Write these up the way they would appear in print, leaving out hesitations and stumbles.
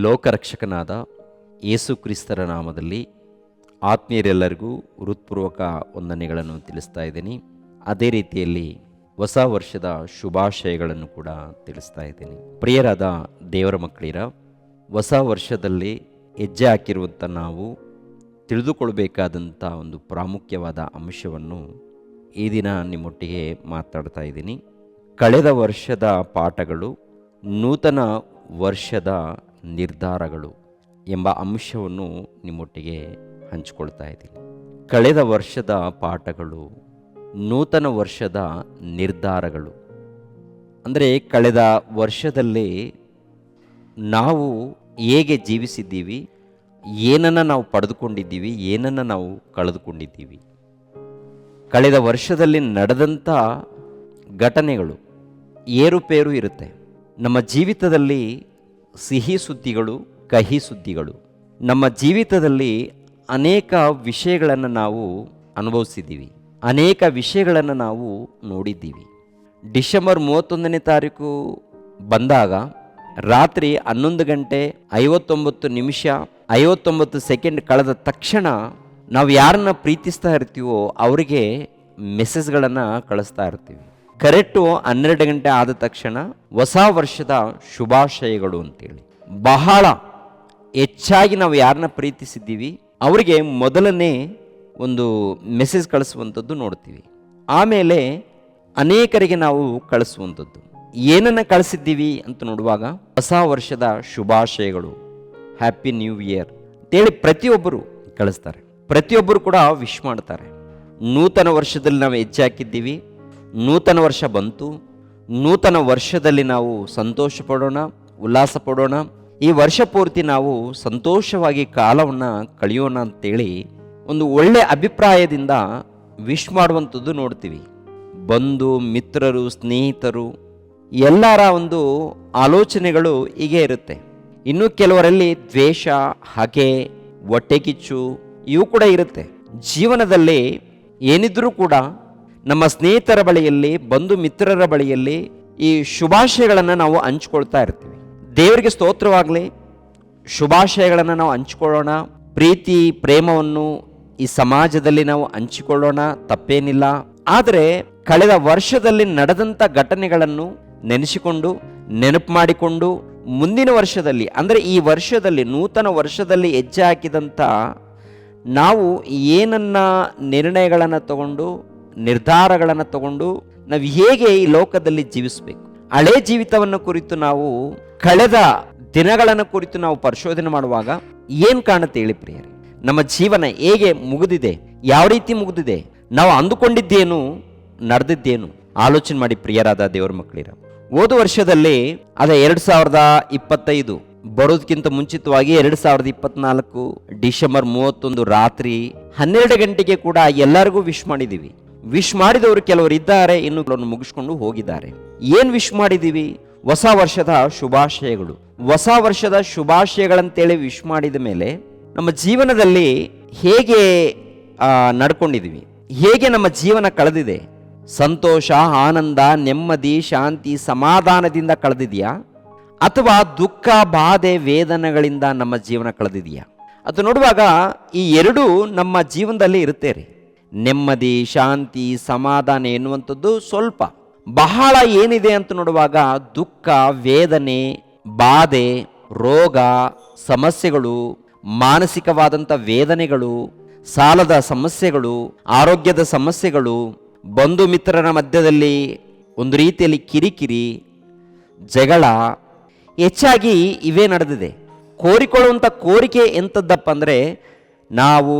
ಲೋಕರಕ್ಷಕನಾದ ಯೇಸು ಕ್ರಿಸ್ತರ ನಾಮದಲ್ಲಿ ಆತ್ಮೀಯರೆಲ್ಲರಿಗೂ ಹೃತ್ಪೂರ್ವಕ ವಂದನೆಗಳನ್ನು ತಿಳಿಸ್ತಾ ಇದ್ದೀನಿ. ಅದೇ ರೀತಿಯಲ್ಲಿ ಹೊಸ ವರ್ಷದ ಶುಭಾಶಯಗಳನ್ನು ಕೂಡ ತಿಳಿಸ್ತಾ ಇದ್ದೀನಿ. ಪ್ರಿಯರಾದ ದೇವರ ಮಕ್ಕಳಿರ, ಹೊಸ ವರ್ಷದಲ್ಲಿ ಹೆಜ್ಜೆ ಹಾಕಿರುವಂಥ ನಾವು ತಿಳಿದುಕೊಳ್ಬೇಕಾದಂಥ ಒಂದು ಪ್ರಾಮುಖ್ಯವಾದ ಅಂಶವನ್ನು ಈ ದಿನ ನಿಮ್ಮೊಟ್ಟಿಗೆ ಮಾತಾಡ್ತಾ ಇದ್ದೀನಿ. ಕಳೆದ ವರ್ಷದ ಪಾಠಗಳು, ನೂತನ ವರ್ಷದ ನಿರ್ಧಾರಗಳು ಎಂಬ ಅಂಶವನ್ನು ನಿಮ್ಮೊಟ್ಟಿಗೆ ಹಂಚಿಕೊಳ್ತಾ ಇದ್ದೀನಿ. ಕಳೆದ ವರ್ಷದ ಪಾಠಗಳು, ನೂತನ ವರ್ಷದ ನಿರ್ಧಾರಗಳು ಅಂದರೆ ಕಳೆದ ವರ್ಷದಲ್ಲಿ ನಾವು ಹೇಗೆ ಜೀವಿಸಿದ್ದೀವಿ, ಏನನ್ನು ನಾವು ಪಡೆದುಕೊಂಡಿದ್ದೀವಿ, ಏನನ್ನು ನಾವು ಕಳೆದುಕೊಂಡಿದ್ದೀವಿ. ಕಳೆದ ವರ್ಷದಲ್ಲಿ ನಡೆದಂಥ ಘಟನೆಗಳು ಏರುಪೇರು ಇರುತ್ತೆ. ನಮ್ಮ ಜೀವಿತದಲ್ಲಿ ಸಿಹಿ ಸುದ್ದಿಗಳು, ಕಹಿ ಸುದ್ದಿಗಳು. ನಮ್ಮ ಜೀವಿತದಲ್ಲಿ ಅನೇಕ ವಿಷಯಗಳನ್ನು ನಾವು ಅನುಭವಿಸಿದ್ದೀವಿ, ಅನೇಕ ವಿಷಯಗಳನ್ನು ನಾವು ನೋಡಿದ್ದೀವಿ. ಡಿಸೆಂಬರ್ 31ನೇ ತಾರೀಕು ಬಂದಾಗ ರಾತ್ರಿ 11 ಗಂಟೆ 59 ನಿಮಿಷ 59 ಸೆಕೆಂಡ್ ಕಳೆದ ತಕ್ಷಣ ನಾವು ಯಾರನ್ನ ಪ್ರೀತಿಸ್ತಾ ಇರ್ತೀವೋ ಅವರಿಗೆ ಮೆಸೇಜ್ಗಳನ್ನು ಕಳಿಸ್ತಾ ಇರ್ತೀವಿ. ಕರೆಕ್ಟು 12 ಗಂಟೆ ಆದ ತಕ್ಷಣ ಹೊಸ ವರ್ಷದ ಶುಭಾಶಯಗಳು ಅಂತೇಳಿ ಬಹಳ ಹೆಚ್ಚಾಗಿ ನಾವು ಯಾರನ್ನ ಪ್ರೀತಿಸಿದ್ದೀವಿ ಅವರಿಗೆ ಮೊದಲನೇ ಒಂದು ಮೆಸೇಜ್ ಕಳಿಸುವಂಥದ್ದು ನೋಡ್ತೀವಿ. ಆಮೇಲೆ ಅನೇಕರಿಗೆ ನಾವು ಕಳಿಸುವಂಥದ್ದು ಏನನ್ನು ಕಳಿಸಿದ್ದೀವಿ ಅಂತ ನೋಡುವಾಗ ಹೊಸ ವರ್ಷದ ಶುಭಾಶಯಗಳು, ಹ್ಯಾಪಿ ನ್ಯೂ ಇಯರ್ ಅಂತೇಳಿ ಪ್ರತಿಯೊಬ್ಬರು ಕಳಿಸ್ತಾರೆ. ಪ್ರತಿಯೊಬ್ಬರು ಕೂಡ ವಿಶ್ ಮಾಡ್ತಾರೆ. ನೂತನ ವರ್ಷದಲ್ಲಿ ನಾವು ಹೆಜ್ಜೆ ಹಾಕಿದ್ದೀವಿ, ನೂತನ ವರ್ಷ ಬಂತು, ನೂತನ ವರ್ಷದಲ್ಲಿ ನಾವು ಸಂತೋಷ ಪಡೋಣ, ಉಲ್ಲಾಸ ಪಡೋಣ, ಈ ವರ್ಷ ಪೂರ್ತಿ ನಾವು ಸಂತೋಷವಾಗಿ ಕಾಲವನ್ನು ಕಳೆಯೋಣ ಅಂತೇಳಿ ಒಂದು ಒಳ್ಳೆ ಅಭಿಪ್ರಾಯದಿಂದ ವಿಶ್ ಮಾಡುವಂಥದ್ದು ನೋಡ್ತೀವಿ. ಬಂಧು ಮಿತ್ರರು, ಸ್ನೇಹಿತರು ಎಲ್ಲರ ಒಂದು ಆಲೋಚನೆಗಳು ಹೀಗೆ ಇರುತ್ತೆ. ಇನ್ನು ಕೆಲವರಲ್ಲಿ ದ್ವೇಷ, ಹಗೆ, ಹೊಟ್ಟೆಕಿಚ್ಚು ಇವು ಕೂಡ ಇರುತ್ತೆ. ಜೀವನದಲ್ಲಿ ಏನಿದ್ರೂ ಕೂಡ ನಮ್ಮ ಸ್ನೇಹಿತರ ಬಳಿಯಲ್ಲಿ, ಬಂಧು ಮಿತ್ರರ ಬಳಿಯಲ್ಲಿ ಈ ಶುಭಾಶಯಗಳನ್ನು ನಾವು ಹಂಚ್ಕೊಳ್ತಾ ಇರ್ತೀವಿ. ದೇವರಿಗೆ ಸ್ತೋತ್ರವಾಗಲಿ, ಶುಭಾಶಯಗಳನ್ನು ನಾವು ಹಂಚಿಕೊಳ್ಳೋಣ. ಪ್ರೀತಿ ಪ್ರೇಮವನ್ನು ಈ ಸಮಾಜದಲ್ಲಿ ನಾವು ಹಂಚಿಕೊಳ್ಳೋಣ, ತಪ್ಪೇನಿಲ್ಲ. ಆದರೆ ಕಳೆದ ವರ್ಷದಲ್ಲಿ ನಡೆದಂಥ ಘಟನೆಗಳನ್ನು ನೆನೆಸಿಕೊಂಡು, ನೆನಪು ಮಾಡಿಕೊಂಡು ಮುಂದಿನ ವರ್ಷದಲ್ಲಿ ಅಂದರೆ ಈ ವರ್ಷದಲ್ಲಿ ನೂತನ ವರ್ಷದಲ್ಲಿ ಹೆಜ್ಜೆ ಹಾಕಿದಂಥ ನಾವು ಏನನ್ನ ನಿರ್ಣಯಗಳನ್ನು ತಗೊಂಡು, ನಿರ್ಧಾರಗಳನ್ನು ತಗೊಂಡು ನಾವು ಹೇಗೆ ಈ ಲೋಕದಲ್ಲಿ ಜೀವಿಸಬೇಕು, ಹಳೆ ಜೀವಿತವನ್ನು ಕುರಿತು ನಾವು ಕಳೆದ ದಿನಗಳನ್ನು ಕುರಿತು ನಾವು ಪರಿಶೋಧನೆ ಮಾಡುವಾಗ ಏನು ಕಾಣುತ್ತೆ ಹೇಳಿ ಪ್ರಿಯರೇ? ನಮ್ಮ ಜೀವನ ಹೇಗೆ ಮುಗಿದಿದೆ, ಯಾವ ರೀತಿ ಮುಗಿದಿದೆ, ನಾವು ಅಂದುಕೊಂಡಿದ್ದೇನು, ನಡೆದಿದ್ದೇನು ಆಲೋಚನೆ ಮಾಡಿ ಪ್ರಿಯರಾದ ದೇವರ ಮಕ್ಕಳಿರ. ಹೋದ ವರ್ಷದಲ್ಲಿ ಅದೇ 2025 ಬರೋದಕ್ಕಿಂತ ಮುಂಚಿತವಾಗಿ 2024 ಡಿಸೆಂಬರ್ 31 ರಾತ್ರಿ 12 ಗಂಟೆಗೆ ಕೂಡ ಎಲ್ಲರಿಗೂ ವಿಶ್ ಮಾಡಿದ್ದೀವಿ. ವಿಶ್ ಮಾಡಿದವರು ಕೆಲವರು ಇದ್ದಾರೆ, ಇನ್ನು ಮುಗಿಸ್ಕೊಂಡು ಹೋಗಿದ್ದಾರೆ. ಏನು ವಿಶ್ ಮಾಡಿದ್ದೀವಿ? ಹೊಸ ವರ್ಷದ ಶುಭಾಶಯಗಳು. ಹೊಸ ವರ್ಷದ ಶುಭಾಶಯಗಳಂತೇಳಿ ವಿಶ್ ಮಾಡಿದ ಮೇಲೆ ನಮ್ಮ ಜೀವನದಲ್ಲಿ ಹೇಗೆ ನಡ್ಕೊಂಡಿದ್ದೀವಿ, ಹೇಗೆ ನಮ್ಮ ಜೀವನ ಕಳೆದಿದೆ? ಸಂತೋಷ, ಆನಂದ, ನೆಮ್ಮದಿ, ಶಾಂತಿ, ಸಮಾಧಾನದಿಂದ ಕಳೆದಿದೆಯಾ? ಅಥವಾ ದುಃಖ, ಬಾಧೆ, ವೇದನೆಗಳಿಂದ ನಮ್ಮ ಜೀವನ ಕಳೆದಿದೆಯಾ? ಅದು ನೋಡುವಾಗ ಈ ಎರಡೂ ನಮ್ಮ ಜೀವನದಲ್ಲಿ ಇರುತ್ತೆ ರೀ. ನೆಮ್ಮದಿ, ಶಾಂತಿ, ಸಮಾಧಾನ ಎನ್ನುವಂಥದ್ದು ಸ್ವಲ್ಪ. ಬಹಳ ಏನಿದೆ ಅಂತ ನೋಡುವಾಗ ದುಃಖ, ವೇದನೆ, ಬಾಧೆ, ರೋಗ, ಸಮಸ್ಯೆಗಳು, ಮಾನಸಿಕವಾದಂಥ ವೇದನೆಗಳು, ಸಾಲದ ಸಮಸ್ಯೆಗಳು, ಆರೋಗ್ಯದ ಸಮಸ್ಯೆಗಳು, ಬಂಧು ಮಿತ್ರರ ಮಧ್ಯದಲ್ಲಿ ಒಂದು ರೀತಿಯಲ್ಲಿ ಕಿರಿಕಿರಿ, ಜಗಳ ಹೆಚ್ಚಾಗಿ ಇವೇ ನಡೆದಿದೆ. ಕೋರಿಕೊಳ್ಳುವಂಥ ಕೋರಿಕೆ ಎಂಥದ್ದಪ್ಪ ಅಂದರೆ ನಾವು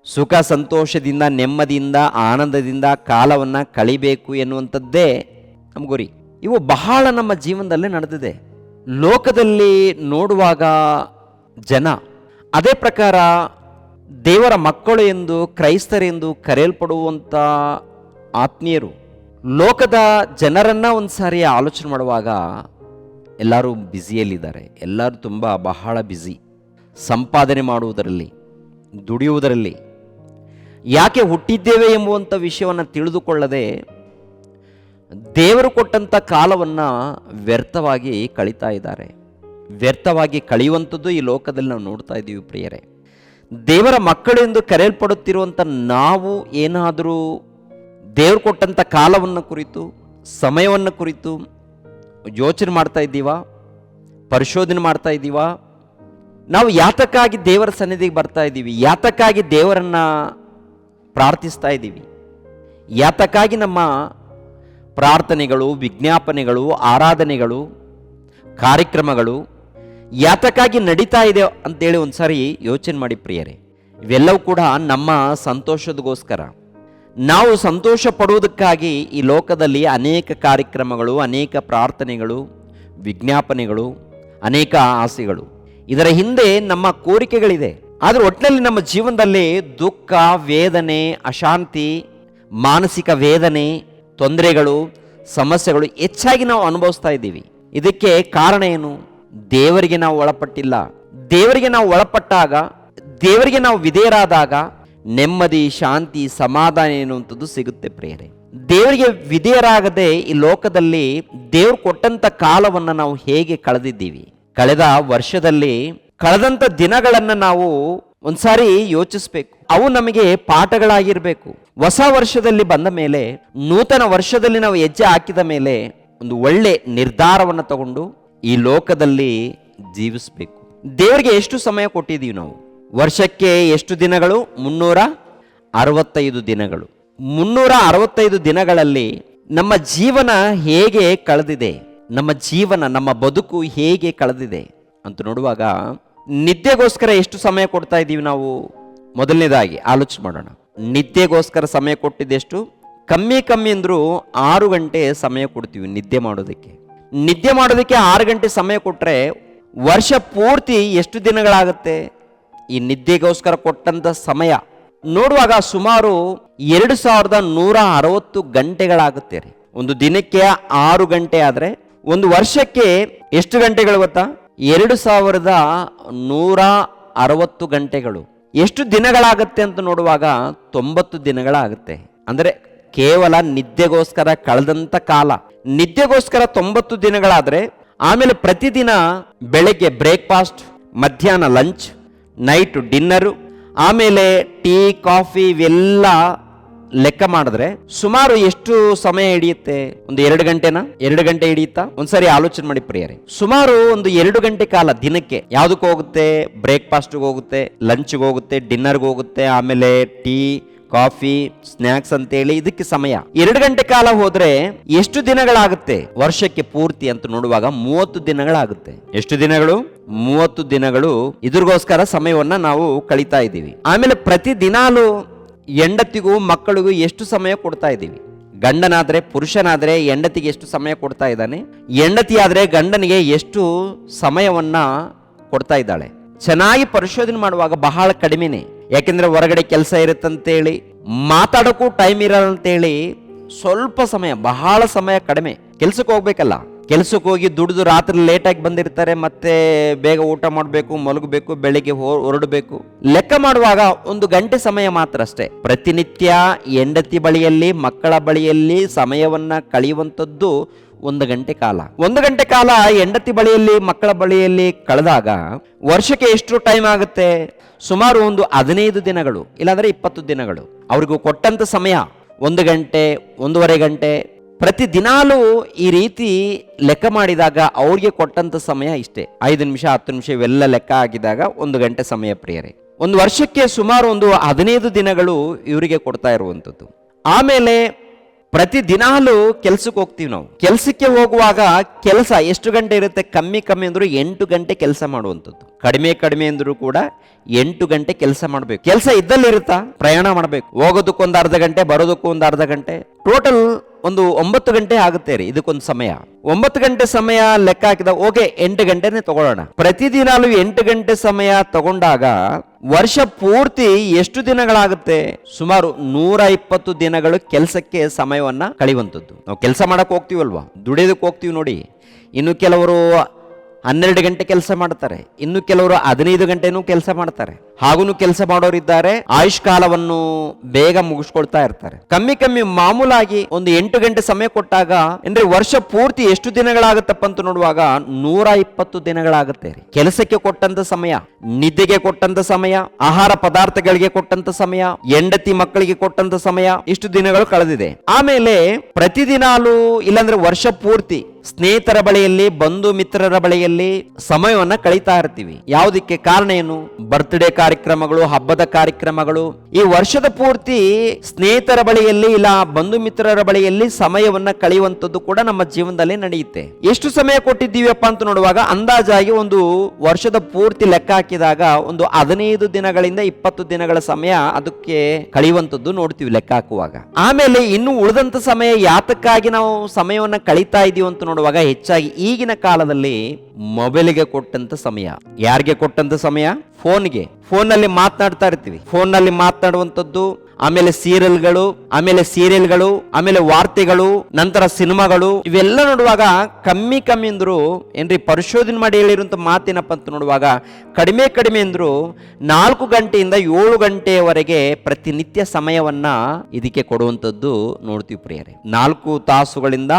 ಸುಖ ಸಂತೋಷದಿಂದ, ನೆಮ್ಮದಿಯಿಂದ, ಆನಂದದಿಂದ ಕಾಲವನ್ನು ಕಳಿಬೇಕು ಎನ್ನುವಂಥದ್ದೇ ನಮ್ಮ ಗುರಿ. ಇವು ಬಹಳ ನಮ್ಮ ಜೀವನದಲ್ಲೇ ನಡೆದಿದೆ. ಲೋಕದಲ್ಲಿ ನೋಡುವಾಗ ಜನ ಅದೇ ಪ್ರಕಾರ ದೇವರ ಮಕ್ಕಳು ಎಂದು, ಕ್ರೈಸ್ತರೆಂದು ಕರೆಯಲ್ಪಡುವಂಥ ಆತ್ಮೀಯರು ಲೋಕದ ಜನರನ್ನು ಒಂದು ಸಾರಿ ಆಲೋಚನೆ ಮಾಡುವಾಗ ಎಲ್ಲರೂ ಬ್ಯುಸಿಯಲ್ಲಿದ್ದಾರೆ. ಎಲ್ಲರೂ ತುಂಬ ಬಹಳ ಬ್ಯುಸಿ, ಸಂಪಾದನೆ ಮಾಡುವುದರಲ್ಲಿ, ದುಡಿಯುವುದರಲ್ಲಿ. ಯಾಕೆ ಹುಟ್ಟಿದ್ದೇವೆ ಎಂಬುವಂಥ ವಿಷಯವನ್ನು ತಿಳಿದುಕೊಳ್ಳದೆ ದೇವರು ಕೊಟ್ಟಂಥ ಕಾಲವನ್ನು ವ್ಯರ್ಥವಾಗಿ ಕಳೀತಾ ಇದ್ದಾರೆ. ವ್ಯರ್ಥವಾಗಿ ಕಳೆಯುವಂಥದ್ದು ಈ ಲೋಕದಲ್ಲಿ ನಾವು ನೋಡ್ತಾ ಇದ್ದೀವಿ ಪ್ರಿಯರೇ. ದೇವರ ಮಕ್ಕಳು ಎಂದು ಕರೆಯಲ್ಪಡುತ್ತಿರುವಂಥ ನಾವು ಏನಾದರೂ ದೇವರು ಕೊಟ್ಟಂಥ ಕಾಲವನ್ನು ಕುರಿತು, ಸಮಯವನ್ನು ಕುರಿತು ಯೋಚನೆ ಮಾಡ್ತಾ ಇದ್ದೀವಾ? ಪರಿಶೋಧನೆ ಮಾಡ್ತಾ ಇದ್ದೀವಾ? ನಾವು ಯಾತಕ್ಕಾಗಿ ದೇವರ ಸನ್ನಿಧಿಗೆ ಬರ್ತಾ ಇದ್ದೀವಿ? ಯಾತಕ್ಕಾಗಿ ದೇವರನ್ನು ಪ್ರಾರ್ಥಿಸ್ತಾ ಇದ್ದೀವಿ? ಯಾತಕ್ಕಾಗಿ ನಮ್ಮ ಪ್ರಾರ್ಥನೆಗಳು, ವಿಜ್ಞಾಪನೆಗಳು, ಆರಾಧನೆಗಳು, ಕಾರ್ಯಕ್ರಮಗಳು ಯಾತಕ್ಕಾಗಿ ನಡೀತಾ ಇದೆ ಅಂತೇಳಿ ಒಂದು ಸಾರಿ ಯೋಚನೆ ಮಾಡಿ ಪ್ರಿಯರೇ. ಇವೆಲ್ಲವೂ ಕೂಡ ನಮ್ಮ ಸಂತೋಷದಗೋಸ್ಕರ. ನಾವು ಸಂತೋಷ ಪಡುವುದಕ್ಕಾಗಿ ಈ ಲೋಕದಲ್ಲಿ ಅನೇಕ ಕಾರ್ಯಕ್ರಮಗಳು, ಅನೇಕ ಪ್ರಾರ್ಥನೆಗಳು, ವಿಜ್ಞಾಪನೆಗಳು, ಅನೇಕ ಆಸೆಗಳು, ಇದರ ಹಿಂದೆ ನಮ್ಮ ಕೋರಿಕೆಗಳಿದೆ. ಆದರೆ ಒಟ್ಟಿನಲ್ಲಿ ನಮ್ಮ ಜೀವನದಲ್ಲಿ ದುಃಖ, ವೇದನೆ, ಅಶಾಂತಿ, ಮಾನಸಿಕ ವೇದನೆ, ತೊಂದರೆಗಳು, ಸಮಸ್ಯೆಗಳು ಹೆಚ್ಚಾಗಿ ನಾವು ಅನುಭವಿಸ್ತಾ ಇದ್ದೀವಿ. ಇದಕ್ಕೆ ಕಾರಣ ಏನು? ದೇವರಿಗೆ ನಾವು ಒಳಪಟ್ಟಿಲ್ಲ. ದೇವರಿಗೆ ನಾವು ಒಳಪಟ್ಟಾಗ, ದೇವರಿಗೆ ನಾವು ವಿಧೇಯರಾದಾಗ ನೆಮ್ಮದಿ, ಶಾಂತಿ, ಸಮಾಧಾನ ಎನ್ನುವಂಥದ್ದು ಸಿಗುತ್ತೆ ಪ್ರಿಯರೇ. ದೇವರಿಗೆ ವಿಧೇಯರಾಗದೆ ಈ ಲೋಕದಲ್ಲಿ ದೇವರು ಕೊಟ್ಟಂತ ಕಾಲವನ್ನು ನಾವು ಹೇಗೆ ಕಳೆದಿದ್ದೀವಿ? ಕಳೆದ ವರ್ಷದಲ್ಲಿ ಕಳೆದಂಥ ದಿನಗಳನ್ನು ನಾವು ಒಂದ್ಸಾರಿ ಯೋಚಿಸ್ಬೇಕು. ಅವು ನಮಗೆ ಪಾಠಗಳಾಗಿರ್ಬೇಕು. ಹೊಸ ವರ್ಷದಲ್ಲಿ ಬಂದ ಮೇಲೆ, ನೂತನ ವರ್ಷದಲ್ಲಿ ನಾವು ಹೆಜ್ಜೆ ಹಾಕಿದ ಮೇಲೆ ಒಂದು ಒಳ್ಳೆ ನಿರ್ಧಾರವನ್ನು ತಗೊಂಡು ಈ ಲೋಕದಲ್ಲಿ ಜೀವಿಸಬೇಕು. ದೇವರಿಗೆ ಎಷ್ಟು ಸಮಯ ಕೊಟ್ಟಿದ್ದೀವಿ ನಾವು? ವರ್ಷಕ್ಕೆ ಎಷ್ಟು ದಿನಗಳು? 365 ದಿನಗಳು. 365 ದಿನಗಳಲ್ಲಿ ನಮ್ಮ ಜೀವನ ಹೇಗೆ ಕಳೆದಿದೆ? ನಮ್ಮ ಜೀವನ, ನಮ್ಮ ಬದುಕು ಹೇಗೆ ಕಳೆದಿದೆ ಅಂತ ನೋಡುವಾಗ ನಿದ್ದೆಗೋಸ್ಕರ ಎಷ್ಟು ಸಮಯ ಕೊಡ್ತಾ ಇದ್ದೀವಿ ನಾವು? ಮೊದಲನೇದಾಗಿ ಆಲೋಚನೆ ಮಾಡೋಣ. ನಿದ್ದೆಗೋಸ್ಕರ ಸಮಯ ಕೊಟ್ಟಿದ್ದೆಷ್ಟು? ಕಮ್ಮಿ ಅಂದರೂ 6 ಗಂಟೆ ಸಮಯ ಕೊಡ್ತೀವಿ ನಿದ್ದೆ ಮಾಡೋದಕ್ಕೆ. ನಿದ್ದೆ ಮಾಡೋದಕ್ಕೆ 6 ಗಂಟೆ ಸಮಯ ಕೊಟ್ಟರೆ ವರ್ಷ ಪೂರ್ತಿ ಎಷ್ಟು ದಿನಗಳಾಗುತ್ತೆ? ಈ ನಿದ್ದೆಗೋಸ್ಕರ ಕೊಟ್ಟಂಥ ಸಮಯ ನೋಡುವಾಗ ಸುಮಾರು 2160 ಗಂಟೆಗಳಾಗುತ್ತೆ ರೀ. ಒಂದು ದಿನಕ್ಕೆ 6 ಗಂಟೆ ಆದರೆ ಒಂದು ವರ್ಷಕ್ಕೆ ಎಷ್ಟು ಗಂಟೆಗಳು ಗೊತ್ತಾ? 2160 ಗಂಟೆಗಳು. ಎಷ್ಟು ದಿನಗಳಾಗುತ್ತೆ ಅಂತ ನೋಡುವಾಗ 90 ದಿನಗಳಾಗುತ್ತೆ. ಅಂದರೆ ಕೇವಲ ನಿದ್ದೆಗೋಸ್ಕರ ಕಳೆದಂಥ ಕಾಲ. ನಿದ್ದೆಗೋಸ್ಕರ 90 ದಿನಗಳಾದರೆ ಆಮೇಲೆ ಪ್ರತಿದಿನ ಬೆಳಗ್ಗೆ ಬ್ರೇಕ್ಫಾಸ್ಟ್, ಮಧ್ಯಾಹ್ನ ಲಂಚ್, ನೈಟ್ ಡಿನ್ನರು, ಆಮೇಲೆ ಟೀ, ಕಾಫಿ ಇವೆಲ್ಲ ಲೆಕ್ಕ ಮಾಡಿದ್ರೆ ಸುಮಾರು ಎಷ್ಟು ಸಮಯ ಹಿಡಿಯುತ್ತೆ? ಒಂದು 2 ಗಂಟೆನಾ? 2 ಗಂಟೆ ಹಿಡಿಯುತ್ತಾ? ಒಂದ್ಸರಿ ಆಲೋಚನೆ ಮಾಡಿ ಪ್ರಿಯರೇ. ಸುಮಾರು ಒಂದು 2 ಗಂಟೆ ಕಾಲ ದಿನಕ್ಕೆ ಯಾವುದಕ್ಕೆ ಹೋಗುತ್ತೆ? ಬ್ರೇಕ್ಫಾಸ್ಟ್ಗೆ ಹೋಗುತ್ತೆ, ಲಂಚ್ಗೆ ಹೋಗುತ್ತೆ, ಡಿನ್ನರ್ಗೆ ಹೋಗುತ್ತೆ, ಆಮೇಲೆ ಟೀ, ಕಾಫಿ, ಸ್ನ್ಯಾಕ್ಸ್ ಅಂತೇಳಿ ಇದಕ್ಕೆ ಸಮಯ. 2 ಗಂಟೆ ಕಾಲ ಹೋದ್ರೆ ಎಷ್ಟು ದಿನಗಳಾಗುತ್ತೆ ವರ್ಷಕ್ಕೆ ಪೂರ್ತಿ ಅಂತ ನೋಡುವಾಗ? 30 ದಿನಗಳಾಗುತ್ತೆ. ಎಷ್ಟು ದಿನಗಳು? 30 ದಿನಗಳು ಇದ್ರಿಗೋಸ್ಕರ ಸಮಯವನ್ನ ನಾವು ಕಳೀತಾ ಇದ್ದೀವಿ. ಆಮೇಲೆ ಪ್ರತಿ ದಿನಾಲು ಹೆಂಡತಿಗೂ ಮಕ್ಕಳಿಗೂ ಎಷ್ಟು ಸಮಯ ಕೊಡ್ತಾ ಇದ್ದೀವಿ? ಗಂಡನಾದ್ರೆ, ಪುರುಷನಾದ್ರೆ ಹೆಂಡತಿಗೆ ಎಷ್ಟು ಸಮಯ ಕೊಡ್ತಾ ಇದ್ದಾನೆ? ಹೆಂಡತಿ ಆದ್ರೆ ಗಂಡನಿಗೆ ಎಷ್ಟು ಸಮಯವನ್ನ ಕೊಡ್ತಾ ಇದ್ದಾಳೆ? ಚೆನ್ನಾಗಿ ಪರಿಶೋಧನೆ ಮಾಡುವಾಗ ಬಹಳ ಕಡಿಮೆನೆ. ಯಾಕೆಂದ್ರೆ ಹೊರಗಡೆ ಕೆಲಸ ಇರುತ್ತಂತೇಳಿ, ಮಾತಾಡೋಕ್ಕೂ ಟೈಮ್ ಇರಲ್ಲಂತೇಳಿ ಸ್ವಲ್ಪ ಸಮಯ, ಬಹಳ ಸಮಯ ಕಡಿಮೆ. ಕೆಲ್ಸಕ್ಕೆ ಹೋಗ್ಬೇಕಲ್ಲ, ಕೆಲ್ಸಕ್ಕೆ ಹೋಗಿ ದುಡಿದು ರಾತ್ರಿ ಲೇಟಾಗಿ ಬಂದಿರ್ತಾರೆ, ಮತ್ತೆ ಬೇಗ ಊಟ ಮಾಡಬೇಕು, ಮಲಗಬೇಕು, ಬೆಳಿಗ್ಗೆ ಹೊರಡಬೇಕು. ಲೆಕ್ಕ ಮಾಡುವಾಗ 1 ಗಂಟೆ ಸಮಯ ಮಾತ್ರ ಅಷ್ಟೇ. ಪ್ರತಿನಿತ್ಯ ಹೆಂಡತಿ ಬಳಿಯಲ್ಲಿ, ಮಕ್ಕಳ ಬಳಿಯಲ್ಲಿ ಸಮಯವನ್ನ ಕಳೆಯುವಂಥದ್ದು 1 ಗಂಟೆ ಕಾಲ. 1 ಗಂಟೆ ಕಾಲ ಹೆಂಡತಿ ಬಳಿಯಲ್ಲಿ, ಮಕ್ಕಳ ಬಳಿಯಲ್ಲಿ ಕಳೆದಾಗ ವರ್ಷಕ್ಕೆ ಎಷ್ಟು ಟೈಮ್ ಆಗುತ್ತೆ? ಸುಮಾರು ಒಂದು 15 ದಿನಗಳು, ಇಲ್ಲಾಂದ್ರೆ 20 ದಿನಗಳು. ಅವ್ರಿಗೂ ಕೊಟ್ಟಂತ ಸಮಯ 1 ಗಂಟೆ, 1.5 ಗಂಟೆ. ಪ್ರತಿ ದಿನಾಲೂ ಈ ರೀತಿ ಲೆಕ್ಕ ಮಾಡಿದಾಗ ಅವ್ರಿಗೆ ಕೊಟ್ಟಂತ ಸಮಯ ಇಷ್ಟೇ. 5 ನಿಮಿಷ, 10 ನಿಮಿಷ ಇವೆಲ್ಲ ಲೆಕ್ಕ ಆಗಿದಾಗ 1 ಗಂಟೆ ಸಮಯ ಪ್ರಿಯರೇ. ಒಂದು ವರ್ಷಕ್ಕೆ ಸುಮಾರು ಒಂದು 15 ದಿನಗಳು ಇವರಿಗೆ ಕೊಡ್ತಾ ಇರುವಂಥದ್ದು. ಆಮೇಲೆ ಪ್ರತಿ ದಿನಾಲೂ ಕೆಲ್ಸಕ್ಕೆ ಹೋಗ್ತೀವಿ ನಾವು. ಕೆಲಸಕ್ಕೆ ಹೋಗುವಾಗ ಕೆಲಸ ಎಷ್ಟು ಗಂಟೆ ಇರುತ್ತೆ? ಕಮ್ಮಿ ಅಂದ್ರೂ 8 ಗಂಟೆ ಕೆಲಸ ಮಾಡುವಂಥದ್ದು. ಕಡಿಮೆ ಅಂದ್ರೂ ಕೂಡ 8 ಗಂಟೆ ಕೆಲಸ ಮಾಡಬೇಕು. ಕೆಲಸ ಇದ್ದಲ್ಲಿರುತ್ತಾ? ಪ್ರಯಾಣ ಮಾಡಬೇಕು. ಹೋಗೋದಕ್ಕೊಂದು ಅರ್ಧ ಗಂಟೆ, ಬರೋದಕ್ಕೂ ಒಂದು ಅರ್ಧ ಗಂಟೆ, ಟೋಟಲ್ ಒಂದು 9 ಗಂಟೆ ಆಗುತ್ತೆ ರೀ ಇದಕ್ಕೊಂದು ಸಮಯ. 9 ಗಂಟೆ ಸಮಯ ಲೆಕ್ಕ ಹಾಕಿದ ಓಕೆ 8 ಗಂಟೆನೆ ತಗೊಳ್ಳೋಣ. ಪ್ರತಿದಿನಾಲು 8 ಗಂಟೆ ಸಮಯ ತಗೊಂಡಾಗ ವರ್ಷ ಪೂರ್ತಿ ಎಷ್ಟು ದಿನಗಳಾಗುತ್ತೆ? ಸುಮಾರು 120 ದಿನಗಳು ಕೆಲಸಕ್ಕೆ ಸಮಯವನ್ನ ಕಳೆಯುವಂಥದ್ದು. ನಾವು ಕೆಲಸ ಮಾಡಕ್ ಹೋಗ್ತೀವಲ್ವಾ, ದುಡಿಯೋದಕ್ಕೆ ಹೋಗ್ತೀವಿ ನೋಡಿ. ಇನ್ನು ಕೆಲವರು 12 ಗಂಟೆ ಕೆಲಸ ಮಾಡ್ತಾರೆ, ಇನ್ನು ಕೆಲವರು 15 ಗಂಟೆನೂ ಕೆಲಸ ಮಾಡ್ತಾರೆ. ಹಾಗೂ ಕೆಲಸ ಮಾಡೋರಿದ್ದಾರೆ, ಆಯುಷ್ಕಾಲವನ್ನು ಬೇಗ ಮುಗಿಸ್ಕೊಳ್ತಾ ಇರ್ತಾರೆ. ಕಮ್ಮಿ ಮಾಮೂಲಾಗಿ ಒಂದು 8 ಗಂಟೆ ಸಮಯ ಕೊಟ್ಟಾಗ ಅಂದ್ರೆ ವರ್ಷ ಪೂರ್ತಿ ಎಷ್ಟು ದಿನಗಳಾಗತ್ತಪ್ಪ ಅಂತ ನೋಡುವಾಗ 120 ದಿನಗಳಾಗುತ್ತೆ. ಕೆಲಸಕ್ಕೆ ಕೊಟ್ಟಂತ ಸಮಯ, ನಿದ್ದೆಗೆ ಕೊಟ್ಟಂತ ಸಮಯ, ಆಹಾರ ಪದಾರ್ಥಗಳಿಗೆ ಕೊಟ್ಟಂತ ಸಮಯ, ಹೆಂಡತಿ ಮಕ್ಕಳಿಗೆ ಕೊಟ್ಟಂತ ಸಮಯ, ಇಷ್ಟು ದಿನಗಳು ಕಳೆದಿದೆ. ಆಮೇಲೆ ಪ್ರತಿದಿನಾಲು ಇಲ್ಲಾಂದ್ರೆ ವರ್ಷ ಪೂರ್ತಿ ಸ್ನೇಹಿತರ ಬಳಿಯಲ್ಲಿ, ಬಂಧು ಮಿತ್ರರ ಬಳಿಯಲ್ಲಿ ಸಮಯವನ್ನ ಕಳೀತಾ ಇರ್ತೀವಿ. ಯಾವುದಕ್ಕೆ ಕಾರಣ ಏನು? ಬರ್ತ್ಡೇ ಕಾರ್ಯಕ್ರಮಗಳು, ಹಬ್ಬದ ಕಾರ್ಯಕ್ರಮಗಳು. ಈ ವರ್ಷದ ಪೂರ್ತಿ ಸ್ನೇಹಿತರ ಬಳಿಯಲ್ಲಿ ಇಲ್ಲ ಬಂಧು ಮಿತ್ರರ ಬಳಿಯಲ್ಲಿ ಸಮಯವನ್ನ ಕಳೆಯುವಂಥದ್ದು ಕೂಡ ನಮ್ಮ ಜೀವನದಲ್ಲಿ ನಡೆಯುತ್ತೆ. ಎಷ್ಟು ಸಮಯ ಕೊಟ್ಟಿದ್ದೀವಪ್ಪ ಅಂತ ನೋಡುವಾಗ ಅಂದಾಜಾಗಿ ಒಂದು ವರ್ಷದ ಪೂರ್ತಿ ಲೆಕ್ಕ ಹಾಕಿದಾಗ ಒಂದು 15 ದಿನಗಳಿಂದ 20 ದಿನಗಳ ಸಮಯ ಅದಕ್ಕೆ ಕಳೆಯುವಂಥದ್ದು ನೋಡ್ತೀವಿ ಲೆಕ್ಕ ಹಾಕುವಾಗ. ಆಮೇಲೆ ಇನ್ನು ಉಳಿದಂತ ಸಮಯ ಯಾತಕ್ಕಾಗಿ ನಾವು ಸಮಯವನ್ನ ಕಳೀತಾ ಇದೀವಿ ಅಂತ ನೋಡುವಾಗ ಹೆಚ್ಚಾಗಿ ಈಗಿನ ಕಾಲದಲ್ಲಿ ಮೊಬೈಲ್ಗೆ ಕೊಟ್ಟಂತ ಸಮಯ. ಯಾರಿಗೆ ಕೊಟ್ಟಂತ ಸಮಯ? ಫೋನ್ಗೆ. ಫೋನ್ನಲ್ಲಿ ಮಾತನಾಡ್ತಾ ಇರ್ತೀವಿ. ಫೋನ್ನಲ್ಲಿ ಮಾತನಾಡುವಂಥದ್ದು, ಆಮೇಲೆ ಸೀರಿಯಲ್ಗಳು, ಆಮೇಲೆ ವಾರ್ತೆಗಳು, ನಂತರ ಸಿನಿಮಾಗಳು, ಇವೆಲ್ಲ ನೋಡುವಾಗ ಕಮ್ಮಿ ಅಂದ್ರು ಏನ್ರಿ ಪರಿಶೋಧನೆ ಮಾಡಿ ಹೇಳಿರುವಂತ ಮಾತೇನಪ್ಪ ಅಂತ ನೋಡುವಾಗ ಕಡಿಮೆ ಅಂದ್ರು 4 ಗಂಟೆಯಿಂದ 7 ಗಂಟೆಯವರೆಗೆ ಪ್ರತಿನಿತ್ಯ ಸಮಯವನ್ನ ಇದಕ್ಕೆ ಕೊಡುವಂಥದ್ದು ನೋಡ್ತೀವಿ ಪ್ರಿಯರೇ. 4 ತಾಸುಗಳಿಂದ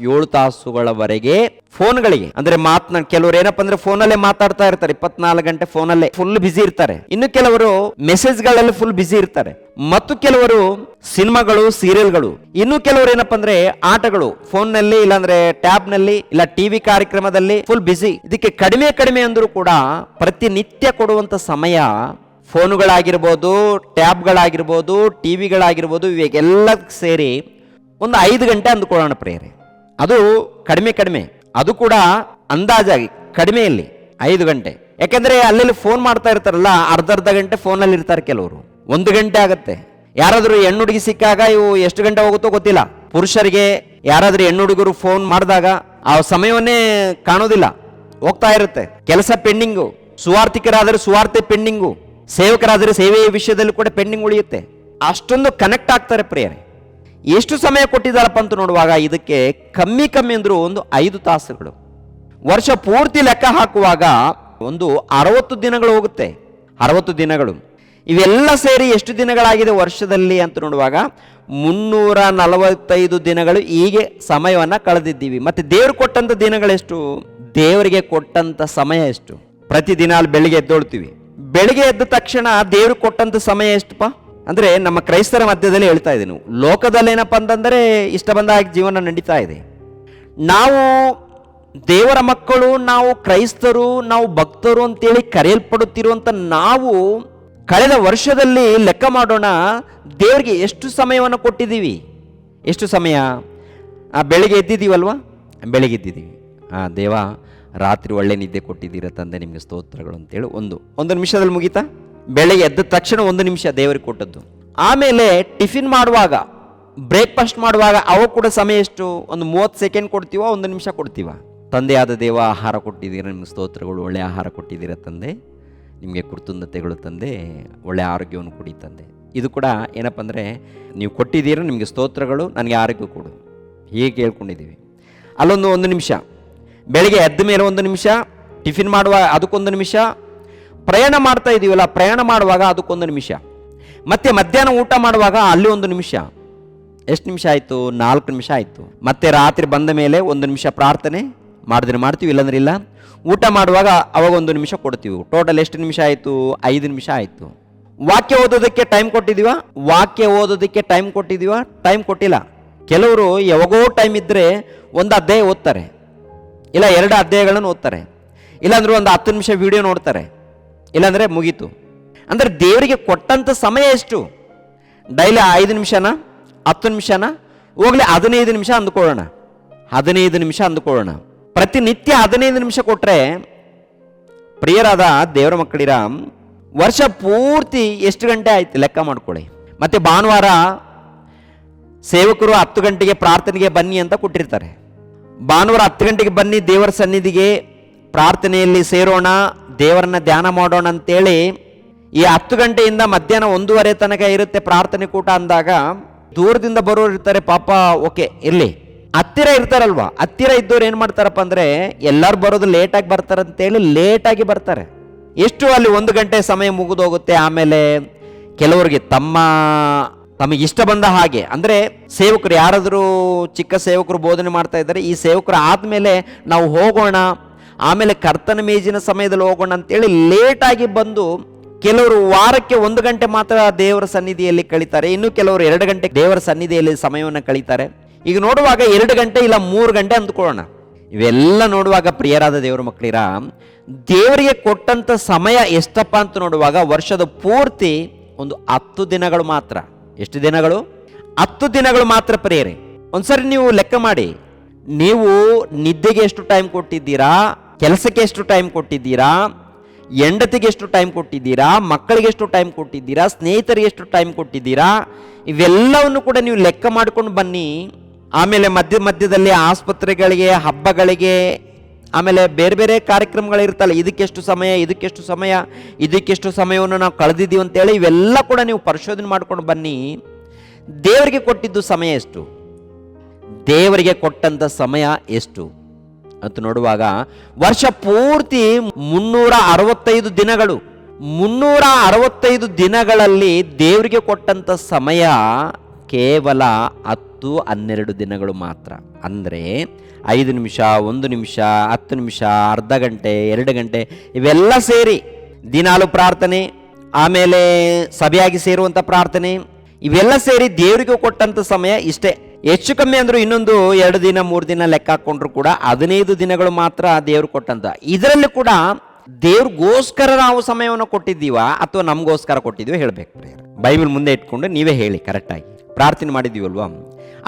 7 ತಾಸುಗಳವರೆಗೆ ಫೋನ್ಗಳಿಗೆ ಅಂದ್ರೆ ಕೆಲವರು ಏನಪ್ಪ ಅಂದ್ರೆ ಫೋನಲ್ಲೇ ಮಾತಾಡ್ತಾ ಇರ್ತಾರೆ, 24 ಗಂಟೆ ಫೋನಲ್ಲೇ ಫುಲ್ ಬಿಸಿ ಇರ್ತಾರೆ. ಇನ್ನು ಕೆಲವರು ಮೆಸೇಜ್ಗಳಲ್ಲಿ ಫುಲ್ ಬಿಸಿ ಇರ್ತಾರೆ, ಮತ್ತು ಕೆಲವರು ಸಿನಿಮಾಗಳು, ಸೀರಿಯಲ್ಗಳು. ಇನ್ನು ಕೆಲವರು ಏನಪ್ಪ ಅಂದ್ರೆ ಆಟಗಳು, ಫೋನ್ ನಲ್ಲಿ ಇಲ್ಲಾಂದ್ರೆ ಟ್ಯಾಬ್ ನಲ್ಲಿ ಇಲ್ಲ ಟಿವಿ ಕಾರ್ಯಕ್ರಮದಲ್ಲಿ ಫುಲ್ ಬಿಸಿ. ಇದಕ್ಕೆ ಕಡಿಮೆ ಅಂದ್ರೂ ಕೂಡ ಪ್ರತಿನಿತ್ಯ ಕೊಡುವಂತ ಸಮಯ ಫೋನುಗಳಾಗಿರ್ಬೋದು, ಟ್ಯಾಬ್ಗಳಾಗಿರ್ಬೋದು, ಟಿವಿಗಳಾಗಿರ್ಬೋದು, ಇವೆಲ್ಲ ಸೇರಿ ಒಂದು 5 ಗಂಟೆ ಅಂದುಕೊಳ್ಳೋಣ ಪ್ರಿಯರೇ. ಅದು ಕಡಿಮೆ, ಅದು ಕೂಡ ಅಂದಾಜಾಗಿ ಕಡಿಮೆಯಲ್ಲಿ 5 ಗಂಟೆ. ಯಾಕಂದ್ರೆ ಅಲ್ಲೆಲ್ಲಿ ಫೋನ್ ಮಾಡ್ತಾ ಇರ್ತಾರಲ್ಲ, ಅರ್ಧ ಗಂಟೆ ಫೋನಲ್ಲಿ ಇರ್ತಾರೆ ಕೆಲವರು. 1 ಗಂಟೆ ಆಗತ್ತೆ. ಯಾರಾದ್ರೂ ಹೆಣ್ಣು ಹುಡುಗಿ ಸಿಕ್ಕಾಗ ಇವು ಎಷ್ಟು ಗಂಟೆ ಹೋಗುತ್ತೋ ಗೊತ್ತಿಲ್ಲ. ಪುರುಷರಿಗೆ ಯಾರಾದ್ರೂ ಹೆಣ್ಣು ಹುಡುಗರು ಫೋನ್ ಮಾಡಿದಾಗ ಆ ಸಮಯವನ್ನೇ ಕಾಣೋದಿಲ್ಲ, ಹೋಗ್ತಾ ಇರುತ್ತೆ. ಕೆಲಸ ಪೆಂಡಿಂಗು, ಸುವಾರ್ಥಿಕರಾದರೆ ಸುವಾರ್ತೆ ಪೆಂಡಿಂಗು, ಸೇವಕರಾದರೆ ಸೇವೆಯ ವಿಷಯದಲ್ಲಿ ಕೂಡ ಪೆಂಡಿಂಗ್ ಉಳಿಯುತ್ತೆ. ಅಷ್ಟೊಂದು ಕನೆಕ್ಟ್ ಆಗ್ತಾರೆ ಪ್ರಿಯರೇ. ಎಷ್ಟು ಸಮಯ ಕೊಟ್ಟಿದ್ದಾರಪ್ಪ ಅಂತ ನೋಡುವಾಗ ಇದಕ್ಕೆ ಕಮ್ಮಿ ಅಂದ್ರು ಒಂದು 5 ತಾಸುಗಳು. ವರ್ಷ ಪೂರ್ತಿ ಲೆಕ್ಕ ಹಾಕುವಾಗ ಒಂದು 60 ದಿನಗಳು ಹೋಗುತ್ತೆ. 60 ದಿನಗಳು ಇವೆಲ್ಲ ಸೇರಿ ಎಷ್ಟು ದಿನಗಳಾಗಿದೆ ವರ್ಷದಲ್ಲಿ ಅಂತ ನೋಡುವಾಗ 345 ದಿನಗಳು ಹೀಗೆ ಸಮಯವನ್ನ ಕಳೆದಿದ್ದೀವಿ. ಮತ್ತೆ ದೇವರು ಕೊಟ್ಟಂತ ದಿನಗಳೆಷ್ಟು? ದೇವರಿಗೆ ಕೊಟ್ಟಂತ ಸಮಯ ಎಷ್ಟು? ಪ್ರತಿದಿನ ಬೆಳಿಗ್ಗೆ ಎದ್ದೊಳ್ತೀವಿ. ಬೆಳಿಗ್ಗೆ ಎದ್ದ ತಕ್ಷಣ ದೇವರು ಕೊಟ್ಟಂತ ಸಮಯ ಎಷ್ಟಪ್ಪ ಅಂದ್ರೆ ನಮ್ಮ ಕ್ರೈಸ್ತರ ಮಧ್ಯದಲ್ಲಿ ಹೇಳ್ತಾ ಇದ್ದೀನಿ. ಲೋಕದಲ್ಲಿ ಏನಪ್ಪ ಅಂತಂದ್ರೆ ಇಷ್ಟ ಬಂದ ಜೀವನ ನಡೀತಾ ಇದೆ. ನಾವು ದೇವರ ಮಕ್ಕಳು, ನಾವು ಕ್ರೈಸ್ತರು, ನಾವು ಭಕ್ತರು ಅಂತೇಳಿ ಕರೆಯಲ್ಪಡುತ್ತಿರುವಂತ ನಾವು ಕಳೆದ ವರ್ಷದಲ್ಲಿ ಲೆಕ್ಕ ಮಾಡೋಣ, ದೇವರಿಗೆ ಎಷ್ಟು ಸಮಯವನ್ನು ಕೊಟ್ಟಿದ್ದೀವಿ? ಎಷ್ಟು ಸಮಯ? ಬೆಳಿಗ್ಗೆ ಎದ್ದಿದ್ದೀವಲ್ವಾ? ಬೆಳಿಗ್ಗೆ ಎದ್ದಿದ್ದೀವಿ. ದೇವ ರಾತ್ರಿ ಒಳ್ಳೆ ನಿದ್ದೆ ಕೊಟ್ಟಿದ್ದೀರ ತಂದೆ, ನಿಮಗೆ ಸ್ತೋತ್ರಗಳು ಅಂತೇಳಿ ಒಂದು ನಿಮಿಷದಲ್ಲಿ ಮುಗೀತಾ? ಬೆಳಗ್ಗೆ ಎದ್ದ ತಕ್ಷಣ 1 ನಿಮಿಷ ದೇವರಿಗೆ ಕೊಟ್ಟದ್ದು. ಆಮೇಲೆ ಟಿಫಿನ್ ಮಾಡುವಾಗ, ಬ್ರೇಕ್ಫಾಸ್ಟ್ ಮಾಡುವಾಗ ಅವು ಕೂಡ ಸಮಯ ಎಷ್ಟು? ಒಂದು 30 ಸೆಕೆಂಡ್ ಕೊಡ್ತೀವ, 1 ನಿಮಿಷ ಕೊಡ್ತೀವ? ತಂದೆಯಾದ ದೇವ, ಆಹಾರ ಕೊಟ್ಟಿದ್ದೀರ, ನಿಮ್ಗೆ ಸ್ತೋತ್ರಗಳು, ಒಳ್ಳೆ ಆಹಾರ ಕೊಟ್ಟಿದ್ದೀರ ತಂದೆ, ನಿಮಗೆ ಕೃತಜ್ಞತೆಗಳು ತಂದೆ, ಒಳ್ಳೆ ಆರೋಗ್ಯವನ್ನು ಕೊಡಿ ತಂದೆ. ಇದು ಕೂಡ ಏನಪ್ಪ ಅಂದರೆ ನೀವು ಕೊಟ್ಟಿದ್ದೀರ, ನಿಮಗೆ ಸ್ತೋತ್ರಗಳು, ನನಗೆ ಆರೋಗ್ಯ ಕೊಡು, ಹೀಗೆ ಕೇಳ್ಕೊಂಡಿದ್ದೀವಿ. ಅಲ್ಲೊಂದು 1 ನಿಮಿಷ, ಬೆಳಿಗ್ಗೆ ಎದ್ದ ಮೇಲೆ 1 ನಿಮಿಷ, ಟಿಫಿನ್ ಮಾಡುವಾಗ ಅದಕ್ಕೊಂದು ನಿಮಿಷ, ಪ್ರಯಾಣ ಮಾಡ್ತಾ ಇದ್ದೀವಲ್ಲ ಪ್ರಯಾಣ ಮಾಡುವಾಗ ಅದಕ್ಕೊಂದು ನಿಮಿಷ, ಮತ್ತೆ ಮಧ್ಯಾಹ್ನ ಊಟ ಮಾಡುವಾಗ ಅಲ್ಲಿ 1 ನಿಮಿಷ. ಎಷ್ಟು ನಿಮಿಷ ಆಯಿತು? 4 ನಿಮಿಷ ಆಯಿತು. ಮತ್ತೆ ರಾತ್ರಿ ಬಂದ ಮೇಲೆ 1 ನಿಮಿಷ ಪ್ರಾರ್ಥನೆ ಮಾಡಿದ್ರೆ ಮಾಡ್ತೀವಿ, ಇಲ್ಲಾಂದ್ರೆ ಇಲ್ಲ. ಊಟ ಮಾಡುವಾಗ ಅವಾಗ 1 ನಿಮಿಷ ಕೊಡ್ತೀವಿ. ಟೋಟಲ್ ಎಷ್ಟು ನಿಮಿಷ ಆಯಿತು? 5 ನಿಮಿಷ ಆಯಿತು. ವಾಕ್ಯ ಓದೋದಕ್ಕೆ ಟೈಮ್ ಕೊಟ್ಟಿದ್ದೀವ? ಟೈಮ್ ಕೊಟ್ಟಿಲ್ಲ. ಕೆಲವರು ಯಾವಾಗೋ ಟೈಮ್ ಇದ್ದರೆ 1 ಅಧ್ಯಾಯ ಓದ್ತಾರೆ, ಇಲ್ಲ 2 ಅಧ್ಯಾಯಗಳನ್ನು ಓದ್ತಾರೆ, ಇಲ್ಲಾಂದ್ರೆ ಒಂದು 10 ನಿಮಿಷ ವಿಡಿಯೋ ನೋಡ್ತಾರೆ, ಇಲ್ಲಾಂದ್ರೆ ಮುಗೀತು. ಅಂದ್ರೆ ದೇವರಿಗೆ ಕೊಟ್ಟಂತ ಸಮಯ ಎಷ್ಟು? ಡೈಲಿ 5 ನಿಮಿಷನ, 10 ನಿಮಿಷನ, ಹೋಗ್ಲಿ 15 ನಿಮಿಷ ಅಂದ್ಕೊಳ್ಳೋಣ. 15 ನಿಮಿಷ ಅಂದ್ಕೊಳ್ಳೋಣ. ಪ್ರತಿನಿತ್ಯ 15 ನಿಮಿಷ ಕೊಟ್ರೆ ಪ್ರಿಯರಾದ ದೇವರ ಮಕ್ಕಳಿರ ವರ್ಷ ಪೂರ್ತಿ ಎಷ್ಟು ಗಂಟೆ ಆಯ್ತು ಲೆಕ್ಕ ಮಾಡ್ಕೊಳ್ಳಿ. ಮತ್ತೆ ಭಾನುವಾರ ಸೇವಕರು 10 ಗಂಟೆಗೆ ಪ್ರಾರ್ಥನೆಗೆ ಬನ್ನಿ ಅಂತ ಕೊಟ್ಟಿರ್ತಾರೆ. ಭಾನುವಾರ 10 ಗಂಟೆಗೆ ಬನ್ನಿ, ದೇವರ ಸನ್ನಿಧಿಗೆ ಪ್ರಾರ್ಥನೆಯಲ್ಲಿ ಸೇರೋಣ, ದೇವರನ್ನ ಧ್ಯಾನ ಮಾಡೋಣ ಅಂತೇಳಿ ಈ 10 ಗಂಟೆಯಿಂದ ಮಧ್ಯಾಹ್ನ 1:30 ತನಕ ಇರುತ್ತೆ ಪ್ರಾರ್ಥನೆ ಕೂಟ ಅಂದಾಗ ದೂರದಿಂದ ಬರೋರು ಇರ್ತಾರೆ. ಪಾಪ ಓಕೆ ಇರ್ಲಿ, ಹತ್ತಿರ ಇರ್ತಾರಲ್ವಾ, ಹತ್ತಿರ ಇದ್ದವ್ರು ಏನ್ ಮಾಡ್ತಾರಪ್ಪ ಅಂದ್ರೆ ಎಲ್ಲರೂ ಬರೋದು ಲೇಟಾಗಿ ಬರ್ತಾರಂತೇಳಿ ಲೇಟಾಗಿ ಬರ್ತಾರೆ. ಎಷ್ಟು ಅಲ್ಲಿ 1 ಗಂಟೆ ಸಮಯ ಮುಗಿದೋಗುತ್ತೆ. ಆಮೇಲೆ ಕೆಲವರಿಗೆ ತಮಗೆ ಇಷ್ಟ ಬಂದ ಹಾಗೆ, ಅಂದರೆ ಸೇವಕರು ಯಾರಾದರೂ ಚಿಕ್ಕ ಸೇವಕರು ಬೋಧನೆ ಮಾಡ್ತಾ ಇದ್ದಾರೆ, ಈ ಸೇವಕರು ಆದಮೇಲೆ ನಾವು ಹೋಗೋಣ, ಆಮೇಲೆ ಕರ್ತನ ಮೇಜಿನ ಸಮಯದಲ್ಲಿ ಹೋಗೋಣ ಅಂತೇಳಿ ಲೇಟಾಗಿ ಬಂದು ಕೆಲವರು ವಾರಕ್ಕೆ 1 ಗಂಟೆ ಮಾತ್ರ ದೇವರ ಸನ್ನಿಧಿಯಲ್ಲಿ ಕಳೀತಾರೆ, ಇನ್ನು ಕೆಲವರು 2 ಗಂಟೆ ದೇವರ ಸನ್ನಿಧಿಯಲ್ಲಿ ಸಮಯವನ್ನು ಕಳೀತಾರೆ. ಈಗ ನೋಡುವಾಗ 2 ಗಂಟೆ ಇಲ್ಲ 3 ಗಂಟೆ ಅಂದ್ಕೊಳ್ಳೋಣ. ಇವೆಲ್ಲ ನೋಡುವಾಗ ಪ್ರಿಯರಾದ ದೇವರ ಮಕ್ಕಳಿರ, ದೇವರಿಗೆ ಕೊಟ್ಟಂತ ಸಮಯ ಎಷ್ಟಪ್ಪ ಅಂತ ನೋಡುವಾಗ ವರ್ಷದ ಪೂರ್ತಿ ಒಂದು 10 ದಿನಗಳು ಮಾತ್ರ. ಎಷ್ಟು ದಿನಗಳು? 10 ದಿನಗಳು ಮಾತ್ರ ಪ್ರಿಯರೇ. ಒಂದ್ಸರಿ ನೀವು ಲೆಕ್ಕ ಮಾಡಿ, ನೀವು ನಿದ್ದೆಗೆ ಎಷ್ಟು ಟೈಮ್ ಕೊಟ್ಟಿದ್ದೀರಾ, ಕೆಲಸಕ್ಕೆ ಎಷ್ಟು ಟೈಮ್ ಕೊಟ್ಟಿದ್ದೀರಾ, ಹೆಂಡತಿಗೆ ಎಷ್ಟು ಟೈಮ್ ಕೊಟ್ಟಿದ್ದೀರಾ, ಮಕ್ಕಳಿಗೆ ಎಷ್ಟು ಟೈಮ್ ಕೊಟ್ಟಿದ್ದೀರಾ, ಸ್ನೇಹಿತರಿಗೆ ಎಷ್ಟು ಟೈಮ್ ಕೊಟ್ಟಿದ್ದೀರಾ, ಇವೆಲ್ಲವನ್ನು ಕೂಡ ನೀವು ಲೆಕ್ಕ ಮಾಡ್ಕೊಂಡು ಬನ್ನಿ. ಆಮೇಲೆ ಮಧ್ಯದಲ್ಲಿ ಆಸ್ಪತ್ರೆಗಳಿಗೆ, ಹಬ್ಬಗಳಿಗೆ, ಆಮೇಲೆ ಬೇರೆ ಬೇರೆ ಕಾರ್ಯಕ್ರಮಗಳಿರ್ತಲ್ಲ, ಇದಕ್ಕೆಷ್ಟು ಸಮಯವನ್ನು ನಾವು ಕಳೆದಿದ್ದೀವಿ ಅಂತೇಳಿ ಇವೆಲ್ಲ ಕೂಡ ನೀವು ಪರಿಶೋಧನೆ ಮಾಡ್ಕೊಂಡು ಬನ್ನಿ. ದೇವರಿಗೆ ಕೊಟ್ಟಿದ್ದು ಸಮಯ ಎಷ್ಟು, ದೇವರಿಗೆ ಕೊಟ್ಟಂತ ಸಮಯ ಎಷ್ಟು ಅಂತ ನೋಡುವಾಗ ವರ್ಷ ಪೂರ್ತಿ 365 ದಿನಗಳು. 365 ದಿನಗಳಲ್ಲಿ ದೇವರಿಗೆ ಕೊಟ್ಟಂತ ಸಮಯ ಕೇವಲ 10-12 ದಿನಗಳು ಮಾತ್ರ. ಅಂದರೆ 5 ನಿಮಿಷ, 1 ನಿಮಿಷ, 10 ನಿಮಿಷ, ಅರ್ಧ ಗಂಟೆ, 2 ಗಂಟೆ, ಇವೆಲ್ಲ ಸೇರಿ ದಿನಾಲು ಪ್ರಾರ್ಥನೆ, ಆಮೇಲೆ ಸಭೆಯಾಗಿ ಸೇರುವಂಥ ಪ್ರಾರ್ಥನೆ, ಇವೆಲ್ಲ ಸೇರಿ ದೇವರಿಗೆ ಕೊಟ್ಟಂತ ಸಮಯ ಇಷ್ಟೇ. ಹೆಚ್ಚು ಕಮ್ಮಿ ಅಂದರೂ ಇನ್ನೊಂದು 2 ದಿನ 3 ದಿನ ಲೆಕ್ಕ ಹಾಕೊಂಡ್ರು ಕೂಡ 15 ದಿನಗಳು ಮಾತ್ರ ದೇವ್ರು ಕೊಟ್ಟಂತ. ಇದರಲ್ಲಿ ಕೂಡ ದೇವ್ರಿಗೋಸ್ಕರ ನಾವು ಸಮಯವನ್ನು ಕೊಟ್ಟಿದ್ದೀವ ಅಥವಾ ನಮಗೋಸ್ಕರ ಕೊಟ್ಟಿದ್ದೀವಿ ಹೇಳಬೇಕು. ಬೈಬಲ್ ಮುಂದೆ ಇಟ್ಕೊಂಡು ನೀವೇ ಹೇಳಿ, ಕರೆಕ್ಟಾಗಿ ಪ್ರಾರ್ಥನೆ ಮಾಡಿದ್ದೀವಲ್ವಾ,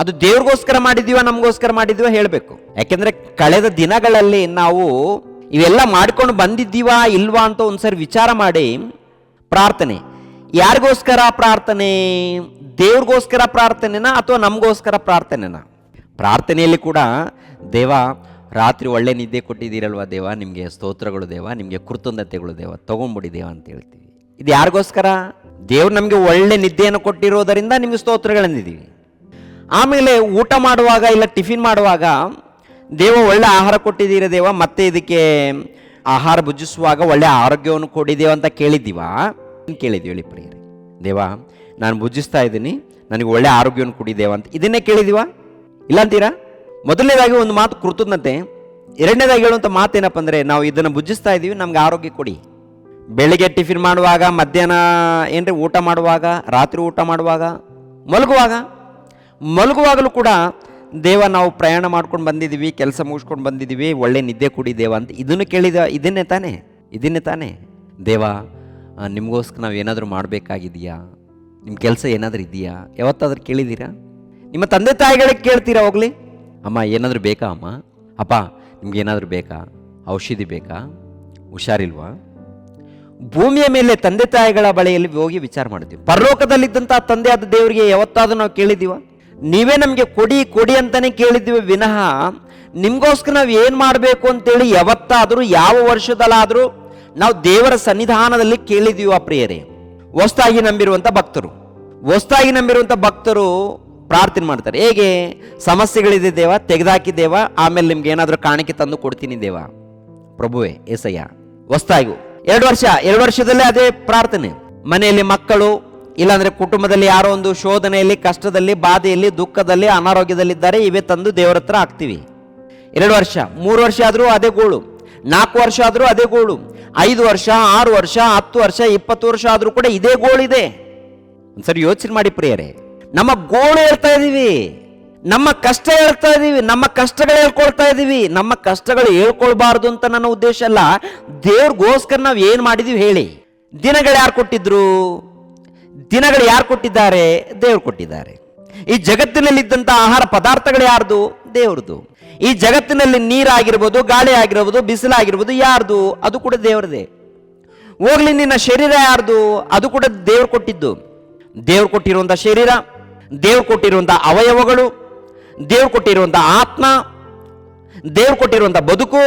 ಅದು ದೇವ್ರಿಗೋಸ್ಕರ ಮಾಡಿದ್ದೀವ ನಮಗೋಸ್ಕರ ಮಾಡಿದ್ದೀವ ಹೇಳಬೇಕು. ಯಾಕೆಂದ್ರೆ ಕಳೆದ ದಿನಗಳಲ್ಲಿ ನಾವು ಇವೆಲ್ಲ ಮಾಡ್ಕೊಂಡು ಬಂದಿದ್ದೀವಾ ಇಲ್ವಾ ಅಂತ ಒಂದ್ಸರಿ ವಿಚಾರ ಮಾಡಿ. ಪ್ರಾರ್ಥನೆ ಯಾರಿಗೋಸ್ಕರ ಪ್ರಾರ್ಥನೆ? ದೇವ್ರಿಗೋಸ್ಕರ ಪ್ರಾರ್ಥನೆನಾ ಅಥವಾ ನಮಗೋಸ್ಕರ ಪ್ರಾರ್ಥನೆನಾ? ಪ್ರಾರ್ಥನೆಯಲ್ಲಿ ಕೂಡ ದೇವ ರಾತ್ರಿ ಒಳ್ಳೆ ನಿದ್ದೆ ಕೊಟ್ಟಿದ್ದೀರಲ್ವ ದೇವ, ನಿಮಗೆ ಸ್ತೋತ್ರಗಳು ದೇವ, ನಿಮಗೆ ಕೃತಜ್ಞತೆಗಳು ದೇವ, ತಗೊಂಡ್ಬಿಡಿ ದೇವ ಅಂತ ಹೇಳ್ತೀವಿ. ಇದು ಯಾರಿಗೋಸ್ಕರ? ದೇವ್ರು ನಮಗೆ ಒಳ್ಳೆ ನಿದ್ದೆಯನ್ನು ಕೊಟ್ಟಿರೋದರಿಂದ ನಿಮಗೆ ಸ್ತೋತ್ರಗಳಂದಿದ್ದೀವಿ. ಆಮೇಲೆ ಊಟ ಮಾಡುವಾಗ ಇಲ್ಲ ಟಿಫಿನ್ ಮಾಡುವಾಗ ದೇವ ಒಳ್ಳೆ ಆಹಾರ ಕೊಟ್ಟಿದ್ದೀರ ದೇವ, ಮತ್ತೆ ಇದಕ್ಕೆ ಆಹಾರ ಭುಜಿಸುವಾಗ ಒಳ್ಳೆ ಆರೋಗ್ಯವನ್ನು ಕೊಟ್ಟಿದ್ದೇವ ಅಂತ ಕೇಳಿದ್ದೀವ? ಕೇಳಿದ್ದೀವಿ ಹೇಳಿ ಪ್ರಿಯರೇ. ದೇವ ನಾನು ಭುಜಿಸ್ತಾ ಇದ್ದೀನಿ, ನನಗೆ ಒಳ್ಳೆ ಆರೋಗ್ಯವನ್ನು ಕೊಡಿದೇವ ಅಂತ ಇದನ್ನೇ ಕೇಳಿದೀವ? ಇಲ್ಲ ಅಂತೀರಾ? ಮೊದಲನೇದಾಗಿ ಒಂದು ಮಾತು ಕೃತಜ್ಞತೆ. ಎರಡನೇದಾಗಿ ಹೇಳುವಂಥ ಮಾತೇನಪ್ಪ ಅಂದರೆ, ನಾವು ಇದನ್ನು ಭುಜಿಸ್ತಾ ಇದ್ದೀವಿ, ನಮ್ಗೆ ಆರೋಗ್ಯ ಕೊಡಿ. ಬೆಳಿಗ್ಗೆ ಟಿಫಿನ್ ಮಾಡುವಾಗ, ಮಧ್ಯಾಹ್ನ ಏನ್ರಿ ಊಟ ಮಾಡುವಾಗ, ರಾತ್ರಿ ಊಟ ಮಾಡುವಾಗ, ಮಲಗುವಾಗಲೂ ಕೂಡ ದೇವ ನಾವು ಪ್ರಯಾಣ ಮಾಡ್ಕೊಂಡು ಬಂದಿದ್ದೀವಿ, ಕೆಲಸ ಮುಗಿಸ್ಕೊಂಡು ಬಂದಿದ್ದೀವಿ, ಒಳ್ಳೆ ನಿದ್ದೆ ಕೊಡಿ ದೇವ ಅಂತ ಇದನ್ನು ಕೇಳಿದ. ಇದನ್ನೇ ತಾನೇ ದೇವ ನಿಮಗೋಸ್ಕರ ನಾವು ಏನಾದರೂ ಮಾಡಬೇಕಾಗಿದೆಯಾ, ನಿಮ್ಮ ಕೆಲಸ ಏನಾದರೂ ಇದೆಯಾ, ಯಾವತ್ತಾದ್ರೂ ಕೇಳಿದ್ದೀರಾ? ನಿಮ್ಮ ತಂದೆ ತಾಯಿಗಳಿಗೆ ಕೇಳ್ತೀರಾ? ಹೋಗ್ಲಿ ಅಮ್ಮ ಏನಾದರೂ ಬೇಕಾ, ಅಮ್ಮ ಅಪ್ಪ ನಿಮ್ಗೇನಾದರೂ ಬೇಕಾ, ಔಷಧಿ ಬೇಕಾ, ಹುಷಾರಿಲ್ವಾ? ಭೂಮಿಯ ಮೇಲೆ ತಂದೆ ತಾಯಿಗಳ ಬಳಿಯಲ್ಲಿ ಹೋಗಿ ವಿಚಾರ ಮಾಡ್ತೀವಿ. ಪರಲೋಕದಲ್ಲಿದ್ದಂಥ ತಂದೆ ಆದ ದೇವರಿಗೆ ಯಾವತ್ತಾದ್ರೂ ನಾವು ಕೇಳಿದ್ದೀವ? ನೀವೇ ನಮಗೆ ಕೊಡಿ ಅಂತಾನೆ ಕೇಳಿದ್ದೀವಿ ವಿನಃ ನಿಮಗೋಸ್ಕರ ನಾವು ಏನು ಮಾಡಬೇಕು ಅಂತೇಳಿ ಯಾವತ್ತಾದರೂ ಯಾವ ವರ್ಷದಲ್ಲಾದರೂ ನಾವು ದೇವರ ಸನ್ನಿಧಾನದಲ್ಲಿ ಕೇಳಿದ್ದೀವ ಪ್ರಿಯರೇ? ಹೊಸದಾಗಿ ನಂಬಿರುವಂಥ ಭಕ್ತರು ಪ್ರಾರ್ಥನೆ ಮಾಡ್ತಾರೆ. ಹೇಗೆ? ಸಮಸ್ಯೆಗಳಿದೆ ದೇವ, ತೆಗೆದಾಕಿ ದೇವ, ಆಮೇಲೆ ನಿಮ್ಗೆ ಏನಾದರೂ ಕಾಣಿಕೆ ತಂದು ಕೊಡ್ತೀನಿ ದೇವ, ಪ್ರಭುವೇ ಏಸಯ್ಯ. ಹೊಸದಾಗಿ 2 ವರ್ಷದಲ್ಲೇ ಅದೇ ಪ್ರಾರ್ಥನೆ. ಮನೆಯಲ್ಲಿ ಮಕ್ಕಳು, ಇಲ್ಲಾಂದ್ರೆ ಕುಟುಂಬದಲ್ಲಿ ಯಾರೋ ಒಂದು ಶೋಧನೆಯಲ್ಲಿ, ಕಷ್ಟದಲ್ಲಿ, ಬಾಧೆಯಲ್ಲಿ, ದುಃಖದಲ್ಲಿ, ಅನಾರೋಗ್ಯದಲ್ಲಿದ್ದಾರೆ, ಇವೇ ತಂದು ದೇವರ ಹತ್ರ ಹಾಕ್ತೀವಿ. 2 ವರ್ಷ, 3 ವರ್ಷ ಆದರೂ ಅದೇ ಗೋಳು, 4 ವರ್ಷ ಆದರೂ ಅದೇ ಗೋಳು, 5 ವರ್ಷ, 6 ವರ್ಷ, 10 ವರ್ಷ, 20 ವರ್ಷ ಆದರೂ ಕೂಡ ಇದೇ ಗೋಳಿದೆ. ಒಂದ್ಸರಿ ಯೋಚನೆ ಮಾಡಿ ಪ್ರಿಯರೇ, ನಮ್ಮ ಗೋಳು ಹೇಳ್ತಾ ಇದ್ದೀವಿ, ನಮ್ಮ ಕಷ್ಟ ಹೇಳ್ತಾ ಇದ್ದೀವಿ, ನಮ್ಮ ಕಷ್ಟಗಳು ಹೇಳ್ಕೊಳ್ತಾ ಇದ್ದೀವಿ. ನಮ್ಮ ಕಷ್ಟಗಳು ಹೇಳ್ಕೊಳ್ಬಾರ್ದು ಅಂತ ನನ್ನ ಉದ್ದೇಶ ಅಲ್ಲ. ದೇವ್ರಿಗೋಸ್ಕರ ನಾವು ಏನು ಮಾಡಿದೀವಿ ಹೇಳಿ? ದಿನಗಳು ಯಾರು ಕೊಟ್ಟಿದ್ದಾರೆ? ದೇವ್ರು ಕೊಟ್ಟಿದ್ದಾರೆ. ಈ ಜಗತ್ತಿನಲ್ಲಿದ್ದಂಥ ಆಹಾರ ಪದಾರ್ಥಗಳು ಯಾರ್ದು? ದೇವ್ರದು. ಈ ಜಗತ್ತಿನಲ್ಲಿ ನೀರಾಗಿರ್ಬೋದು, ಗಾಳಿ ಆಗಿರ್ಬೋದು, ಬಿಸಿಲಾಗಿರ್ಬೋದು, ಯಾರ್ದು? ಅದು ಕೂಡ ದೇವ್ರದೇ. ಹೋಗ್ಲಿ, ನಿನ್ನ ಶರೀರ ಯಾರ್ದು? ಅದು ಕೂಡ ದೇವ್ರು ಕೊಟ್ಟಿದ್ದು. ದೇವ್ರು ಕೊಟ್ಟಿರುವಂಥ ಶರೀರ, ದೇವ್ರು ಕೊಟ್ಟಿರುವಂಥ ಅವಯವಗಳು, ದೇವ್ರು ಕೊಟ್ಟಿರುವಂಥ ಆತ್ಮ, ದೇವ್ರು ಕೊಟ್ಟಿರುವಂಥ ಬದುಕು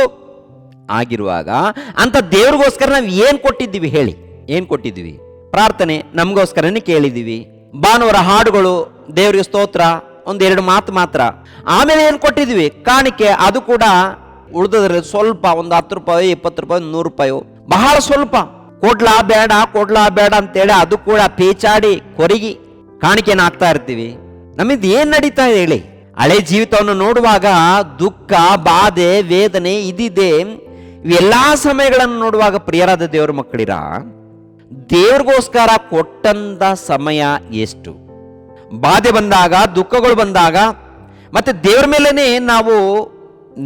ಆಗಿರುವಾಗ ಅಂತ ದೇವ್ರಿಗೋಸ್ಕರ ನಾವು ಏನು ಕೊಟ್ಟಿದ್ದೀವಿ ಹೇಳಿ? ಏನು ಕೊಟ್ಟಿದ್ದೀವಿ? ಪ್ರಾರ್ಥನೆ ನಮಗೋಸ್ಕರನೇ ಕೇಳಿದ್ದೀವಿ. ಭಾನುವಾರ ಹಾಡುಗಳು, ದೇವರಿಗೆ ಸ್ತೋತ್ರ, 1-2 ಮಾತು ಮಾತ್ರ. ಆಮೇಲೆ ಏನು ಕೊಟ್ಟಿದ್ದೀವಿ? ಕಾಣಿಕೆ. ಅದು ಕೂಡ ಉಳಿದ್ರೆ ಸ್ವಲ್ಪ, ಒಂದು 10 ರೂಪಾಯಿ, 20 ರೂಪಾಯಿ, 100 ರೂಪಾಯಿ ಬಹಳ ಸ್ವಲ್ಪ, ಕೊಡ್ಲಾ ಬೇಡ ಅಂತೇಳಿ ಅದು ಕೂಡ ಪೇಚಾಡಿ ಕೊರಗಿ ಕಾಣಿಕೆನ ಹಾಕ್ತಾ ಇರ್ತೀವಿ. ನಮ್ಮಿಂದ ಏನ್ ನಡೀತಾ ಇದೆ ಹೇಳಿ? ಹಳೆ ಜೀವಿತವನ್ನು ನೋಡುವಾಗ ದುಃಖ, ಬಾಧೆ, ವೇದನೆ ಇದಿದೆ. ಇವೆಲ್ಲಾ ಸಮಯಗಳನ್ನು ನೋಡುವಾಗ ಪ್ರಿಯರಾದ ದೇವರ ಮಕ್ಕಳಿರ, ದೇವ್ರಿಗೋಸ್ಕರ ಕೊಟ್ಟಂತ ಸಮಯ ಎಷ್ಟು? ಬಾಧೆ ಬಂದಾಗ, ದುಃಖಗಳು ಬಂದಾಗ ಮತ್ತೆ ದೇವ್ರ ಮೇಲೇನೆ ನಾವು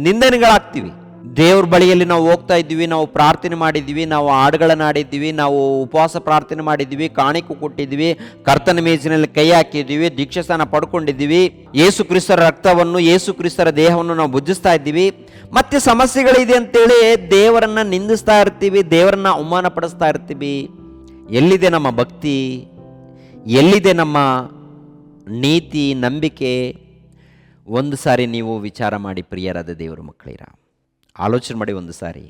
ನಿಂದನೆಗಳಾಗ್ತೀವಿ. ದೇವ್ರ ಬಳಿಯಲ್ಲಿ ನಾವು ಹೋಗ್ತಾ ಇದ್ದೀವಿ, ನಾವು ಪ್ರಾರ್ಥನೆ ಮಾಡಿದ್ದೀವಿ, ನಾವು ಹಾಡುಗಳನ್ನು ಆಡಿದ್ದೀವಿ, ನಾವು ಉಪವಾಸ ಪ್ರಾರ್ಥನೆ ಮಾಡಿದ್ದೀವಿ, ಕಾಣಿಕೆ ಕೊಟ್ಟಿದ್ದೀವಿ, ಕರ್ತನ ಮೇಜಿನಲ್ಲಿ ಕೈ ಹಾಕಿದ್ದೀವಿ, ದೀಕ್ಷಾಸ್ನಾನ ಪಡ್ಕೊಂಡಿದ್ದೀವಿ, ಯೇಸು ಕ್ರಿಸ್ತರ ರಕ್ತವನ್ನು, ಯೇಸು ಕ್ರಿಸ್ತರ ದೇಹವನ್ನು ನಾವು ಭುಜಿಸ್ತಾ ಇದ್ದೀವಿ. ಮತ್ತೆ ಸಮಸ್ಯೆಗಳಿದೆ ಅಂತೇಳಿ ದೇವರನ್ನ ನಿಂದಿಸ್ತಾ ಇರ್ತೀವಿ, ದೇವರನ್ನ ಅವಮಾನ ಪಡಿಸ್ತಾ ಇರ್ತೀವಿ. ಎಲ್ಲಿದೆ ನಮ್ಮ ಭಕ್ತಿ? ಎಲ್ಲಿದೆ ನಮ್ಮ ನೀತಿ, ನಂಬಿಕೆ? ಒಂದು ಸಾರಿ ನೀವು ವಿಚಾರ ಮಾಡಿ ಪ್ರಿಯರಾದ ದೇವರ ಮಕ್ಕಳಿರ, ಆಲೋಚನೆ ಮಾಡಿ ಒಂದು ಸಾರಿ.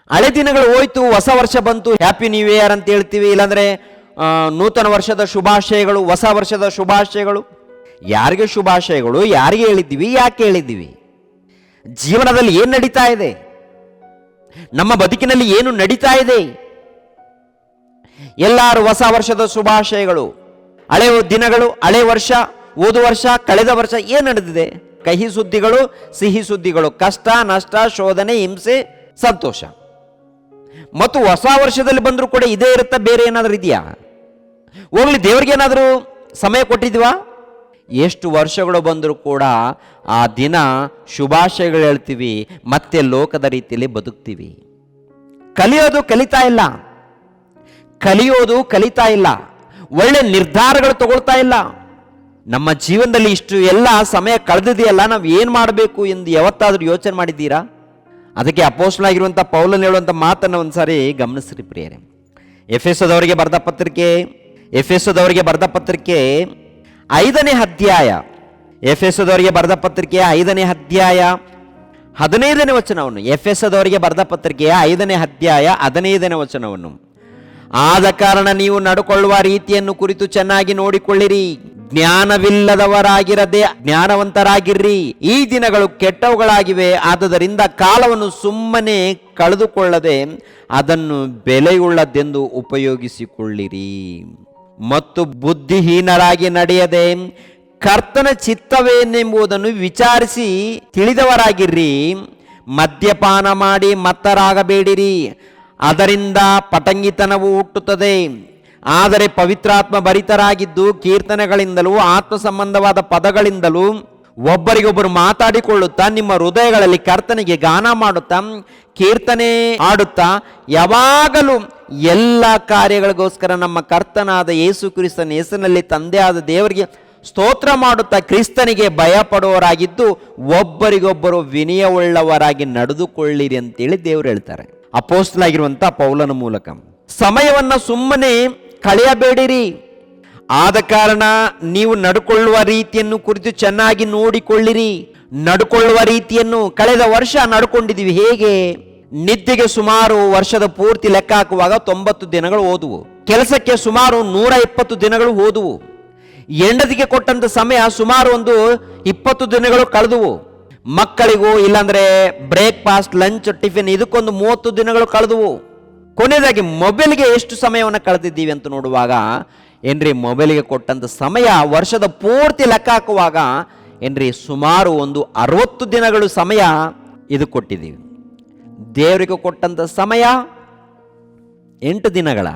ಹಳೆ ದಿನಗಳು ಹೋಯ್ತು, ಹೊಸ ವರ್ಷ ಬಂತು, ಹ್ಯಾಪಿ ನ್ಯೂ ಇಯರ್ ಅಂತ ಹೇಳ್ತೀವಿ, ಇಲ್ಲಾಂದ್ರೆ ನೂತನ ವರ್ಷದ ಶುಭಾಶಯಗಳು, ಹೊಸ ವರ್ಷದ ಶುಭಾಶಯಗಳು. ಯಾರಿಗೆ ಶುಭಾಶಯಗಳು? ಯಾರಿಗೆ ಹೇಳಿದ್ದೀವಿ? ಯಾಕೆ ಹೇಳಿದ್ದೀವಿ? ಜೀವನದಲ್ಲಿ ಏನು ನಡೀತಾ ಇದೆ? ನಮ್ಮ ಬದುಕಿನಲ್ಲಿ ಏನು ನಡೀತಾ ಇದೆ? ಎಲ್ಲರೂ ಹೊಸ ವರ್ಷದ ಶುಭಾಶಯಗಳು, ಹಳೆ ದಿನಗಳು, ಹಳೆ ವರ್ಷ, ಹೋದ ವರ್ಷ, ಕಳೆದ ವರ್ಷ ಏನು ನಡೆದಿದೆ? ಕಹಿ ಸುದ್ದಿಗಳು, ಸಿಹಿ ಸುದ್ದಿಗಳು, ಕಷ್ಟ, ನಷ್ಟ, ಶೋಧನೆ, ಹಿಂಸೆ, ಸಂತೋಷ. ಮತ್ತು ಹೊಸ ವರ್ಷದಲ್ಲಿ ಬಂದರೂ ಕೂಡ ಇದೇ ಇರುತ್ತಾ? ಬೇರೆ ಏನಾದರೂ ಇದೆಯಾ? ಹೋಗ್ಲಿ, ದೇವ್ರಿಗೆ ಏನಾದರೂ ಸಮಯ ಕೊಟ್ಟಿದ್ವಾ? ಎಷ್ಟು ವರ್ಷಗಳು ಬಂದರೂ ಕೂಡ ಆ ದಿನ ಶುಭಾಶಯಗಳು ಹೇಳ್ತೀವಿ, ಮತ್ತೆ ಲೋಕದ ರೀತಿಯಲ್ಲಿ ಬದುಕ್ತೀವಿ. ಕಲಿಯೋದು ಕಲಿತಾ ಇಲ್ಲ, ಒಳ್ಳೆ ನಿರ್ಧಾರಗಳು ತಗೊಳ್ತಾ ಇಲ್ಲ. ನಮ್ಮ ಜೀವನದಲ್ಲಿ ಇಷ್ಟು ಎಲ್ಲ ಸಮಯ ಕಳೆದಿದೆಯಲ್ಲ, ನಾವು ಏನು ಮಾಡಬೇಕು ಎಂದು ಯಾವತ್ತಾದರೂ ಯೋಚನೆ ಮಾಡಿದ್ದೀರಾ? ಅದಕ್ಕೆ ಅಪೊಸ್ತಲನಾಗಿರುವಂಥ ಪೌಲನು ಹೇಳುವಂಥ ಮಾತನ್ನು ಒಂದ್ಸಾರಿ ಗಮನಿಸ್ರಿ ಪ್ರಿಯರೇ. ಎಫೆಸದವರಿಗೆ ಬರೆದ ಪತ್ರಿಕೆ 5ನೇ ಅಧ್ಯಾಯ, ಎಫೆಸದವರಿಗೆ ಬರೆದ ಪತ್ರಿಕೆಯ 5ನೇ ಅಧ್ಯಾಯ 15ನೇ ವಚನವನ್ನು, ಎಫೆಸದವರಿಗೆ ಬರೆದ ಪತ್ರಿಕೆಯ 5ನೇ ಅಧ್ಯಾಯ 15ನೇ ವಚನವನ್ನು, ಆದ ಕಾರಣ ನೀವು ನಡ್ಕೊಳ್ಳುವ ರೀತಿಯನ್ನು ಕುರಿತು ಚೆನ್ನಾಗಿ ನೋಡಿಕೊಳ್ಳಿರಿ, ಜ್ಞಾನವಿಲ್ಲದವರಾಗಿರದೆ ಜ್ಞಾನವಂತರಾಗಿರ್ರಿ. ಈ ದಿನಗಳು ಕೆಟ್ಟವುಗಳಾಗಿವೆ, ಆದುದರಿಂದ ಕಾಲವನ್ನು ಸುಮ್ಮನೆ ಕಳೆದುಕೊಳ್ಳದೆ ಅದನ್ನು ಬೆಲೆಯುಳ್ಳದೆಂದು ಉಪಯೋಗಿಸಿಕೊಳ್ಳಿರಿ. ಮತ್ತು ಬುದ್ಧಿಹೀನರಾಗಿ ನಡೆಯದೆ ಕರ್ತನ ಚಿತ್ತವೇನೆಂಬುದನ್ನು ವಿಚಾರಿಸಿ ತಿಳಿದವರಾಗಿರ್ರಿ. ಮದ್ಯಪಾನ ಮಾಡಿ ಮತ್ತರಾಗಬೇಡಿರಿ, ಅದರಿಂದ ಪಟಂಗಿತನವು ಹುಟ್ಟುತ್ತದೆ. ಆದರೆ ಪವಿತ್ರಾತ್ಮ ಭರಿತರಾಗಿದ್ದು ಕೀರ್ತನೆಗಳಿಂದಲೂ ಆತ್ಮ ಸಂಬಂಧವಾದ ಪದಗಳಿಂದಲೂ ಒಬ್ಬರಿಗೊಬ್ಬರು ಮಾತಾಡಿಕೊಳ್ಳುತ್ತಾ ನಿಮ್ಮ ಹೃದಯಗಳಲ್ಲಿ ಕರ್ತನಿಗೆ ಗಾನ ಮಾಡುತ್ತಾ ಕೀರ್ತನೆ ಆಡುತ್ತಾ ಯಾವಾಗಲೂ ಎಲ್ಲ ಕಾರ್ಯಗಳಿಗೋಸ್ಕರ ನಮ್ಮ ಕರ್ತನಾದ ಯೇಸು ಕ್ರಿಸ್ತನ ಹೆಸರಿನಲ್ಲಿ ತಂದೆಯಾದ ದೇವರಿಗೆ ಸ್ತೋತ್ರ ಮಾಡುತ್ತಾ ಕ್ರಿಸ್ತನಿಗೆ ಭಯಪಡುವವರಾಗಿದ್ದು ಒಬ್ಬರಿಗೊಬ್ಬರು ವಿನಯವುಳ್ಳವರಾಗಿ ನಡೆದುಕೊಳ್ಳಿರಿ ಅಂತೇಳಿ ದೇವರು ಹೇಳ್ತಾರೆ ಅಪೊಸ್ತಲನಾಗಿರುವಂಥ ಪೌಲನ ಮೂಲಕ. ಸಮಯವನ್ನು ಸುಮ್ಮನೆ ಕಳೆಯಬೇಡಿರಿ, ಆದ ಕಾರಣ ನೀವು ನಡ್ಕೊಳ್ಳುವ ರೀತಿಯನ್ನು ಕುರಿತು ಚೆನ್ನಾಗಿ ನೋಡಿಕೊಳ್ಳಿರಿ. ನಡ್ಕೊಳ್ಳುವ ರೀತಿಯನ್ನು ಕಳೆದ ವರ್ಷ ನಡ್ಕೊಂಡಿದ್ದೀವಿ ಹೇಗೆ? ನಿದ್ದೆಗೆ ಸುಮಾರು ವರ್ಷದ ಪೂರ್ತಿ ಲೆಕ್ಕ ಹಾಕುವಾಗ 90 ದಿನಗಳು ಹೋದವು. ಕೆಲಸಕ್ಕೆ ಸುಮಾರು 120 ದಿನಗಳು ಹೋದವು. ಹೆಂಡತಿಗೆ ಕೊಟ್ಟಂತ ಸಮಯ ಸುಮಾರು ಒಂದು 20 ದಿನಗಳು ಕಳೆದವು. ಮಕ್ಕಳಿಗೂ ಇಲ್ಲಾಂದ್ರೆ ಬ್ರೇಕ್ಫಾಸ್ಟ್, ಲಂಚ್, ಟಿಫಿನ್ ಇದಕ್ಕೊಂದು 30 ದಿನಗಳು ಕಳೆದವು. ಕೊನೆಯದಾಗಿ ಮೊಬೈಲ್ಗೆ ಎಷ್ಟು ಸಮಯವನ್ನು ಕಳೆದಿದ್ದೀವಿ ಅಂತ ನೋಡುವಾಗ ಏನ್ರಿ, ಮೊಬೈಲ್ಗೆ ಕೊಟ್ಟಂತ ಸಮಯ ವರ್ಷದ ಪೂರ್ತಿ ಲೆಕ್ಕ ಹಾಕುವಾಗ ಏನ್ರಿ ಸುಮಾರು ಒಂದು 60 ದಿನಗಳು ಸಮಯ ಇದು ಕೊಟ್ಟಿದ್ದೀವಿ. ದೇವರಿಗೆ ಕೊಟ್ಟಂತ ಸಮಯ 8 ದಿನಗಳ,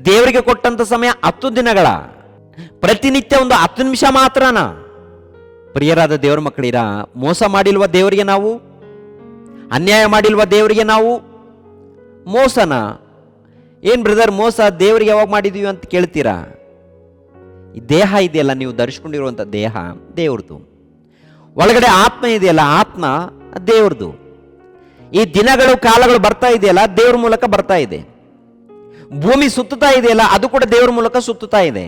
ದೇವರಿಗೆ ಕೊಟ್ಟಂತ ಸಮಯ 10 ದಿನಗಳ, ಪ್ರತಿನಿತ್ಯ ಒಂದು 10 ನಿಮಿಷ ಮಾತ್ರನ. ಪ್ರಿಯರಾದ ದೇವರ ಮಕ್ಕಳಿರ, ಮೋಸ ಮಾಡಿಲ್ವ ದೇವರಿಗೆ ನಾವು? ಅನ್ಯಾಯ ಮಾಡಿಲ್ವ ದೇವರಿಗೆ ನಾವು? ಮೋಸನ ಏನ್ ಬ್ರದರ್ ಮೋಸ ದೇವರಿಗೆ ಯಾವಾಗ ಮಾಡಿದೀವಿ ಅಂತ ಕೇಳ್ತೀರಾ? ಈ ದೇಹ ಇದೆಯಲ್ಲ, ನೀವು ಧರಿಸ್ಕೊಂಡಿರುವಂಥ ದೇಹ ದೇವ್ರದು. ಒಳಗಡೆ ಆತ್ಮ ಇದೆಯಲ್ಲ, ಆತ್ಮ ದೇವ್ರದು. ಈ ದಿನಗಳು ಕಾಲಗಳು ಬರ್ತಾ ಇದೆಯಲ್ಲ, ದೇವ್ರ ಮೂಲಕ ಬರ್ತಾ ಇದೆ. ಭೂಮಿ ಸುತ್ತುತ್ತಾ ಇದೆಯಲ್ಲ, ಅದು ಕೂಡ ದೇವ್ರ ಮೂಲಕ ಸುತ್ತುತ್ತಾ ಇದೆ.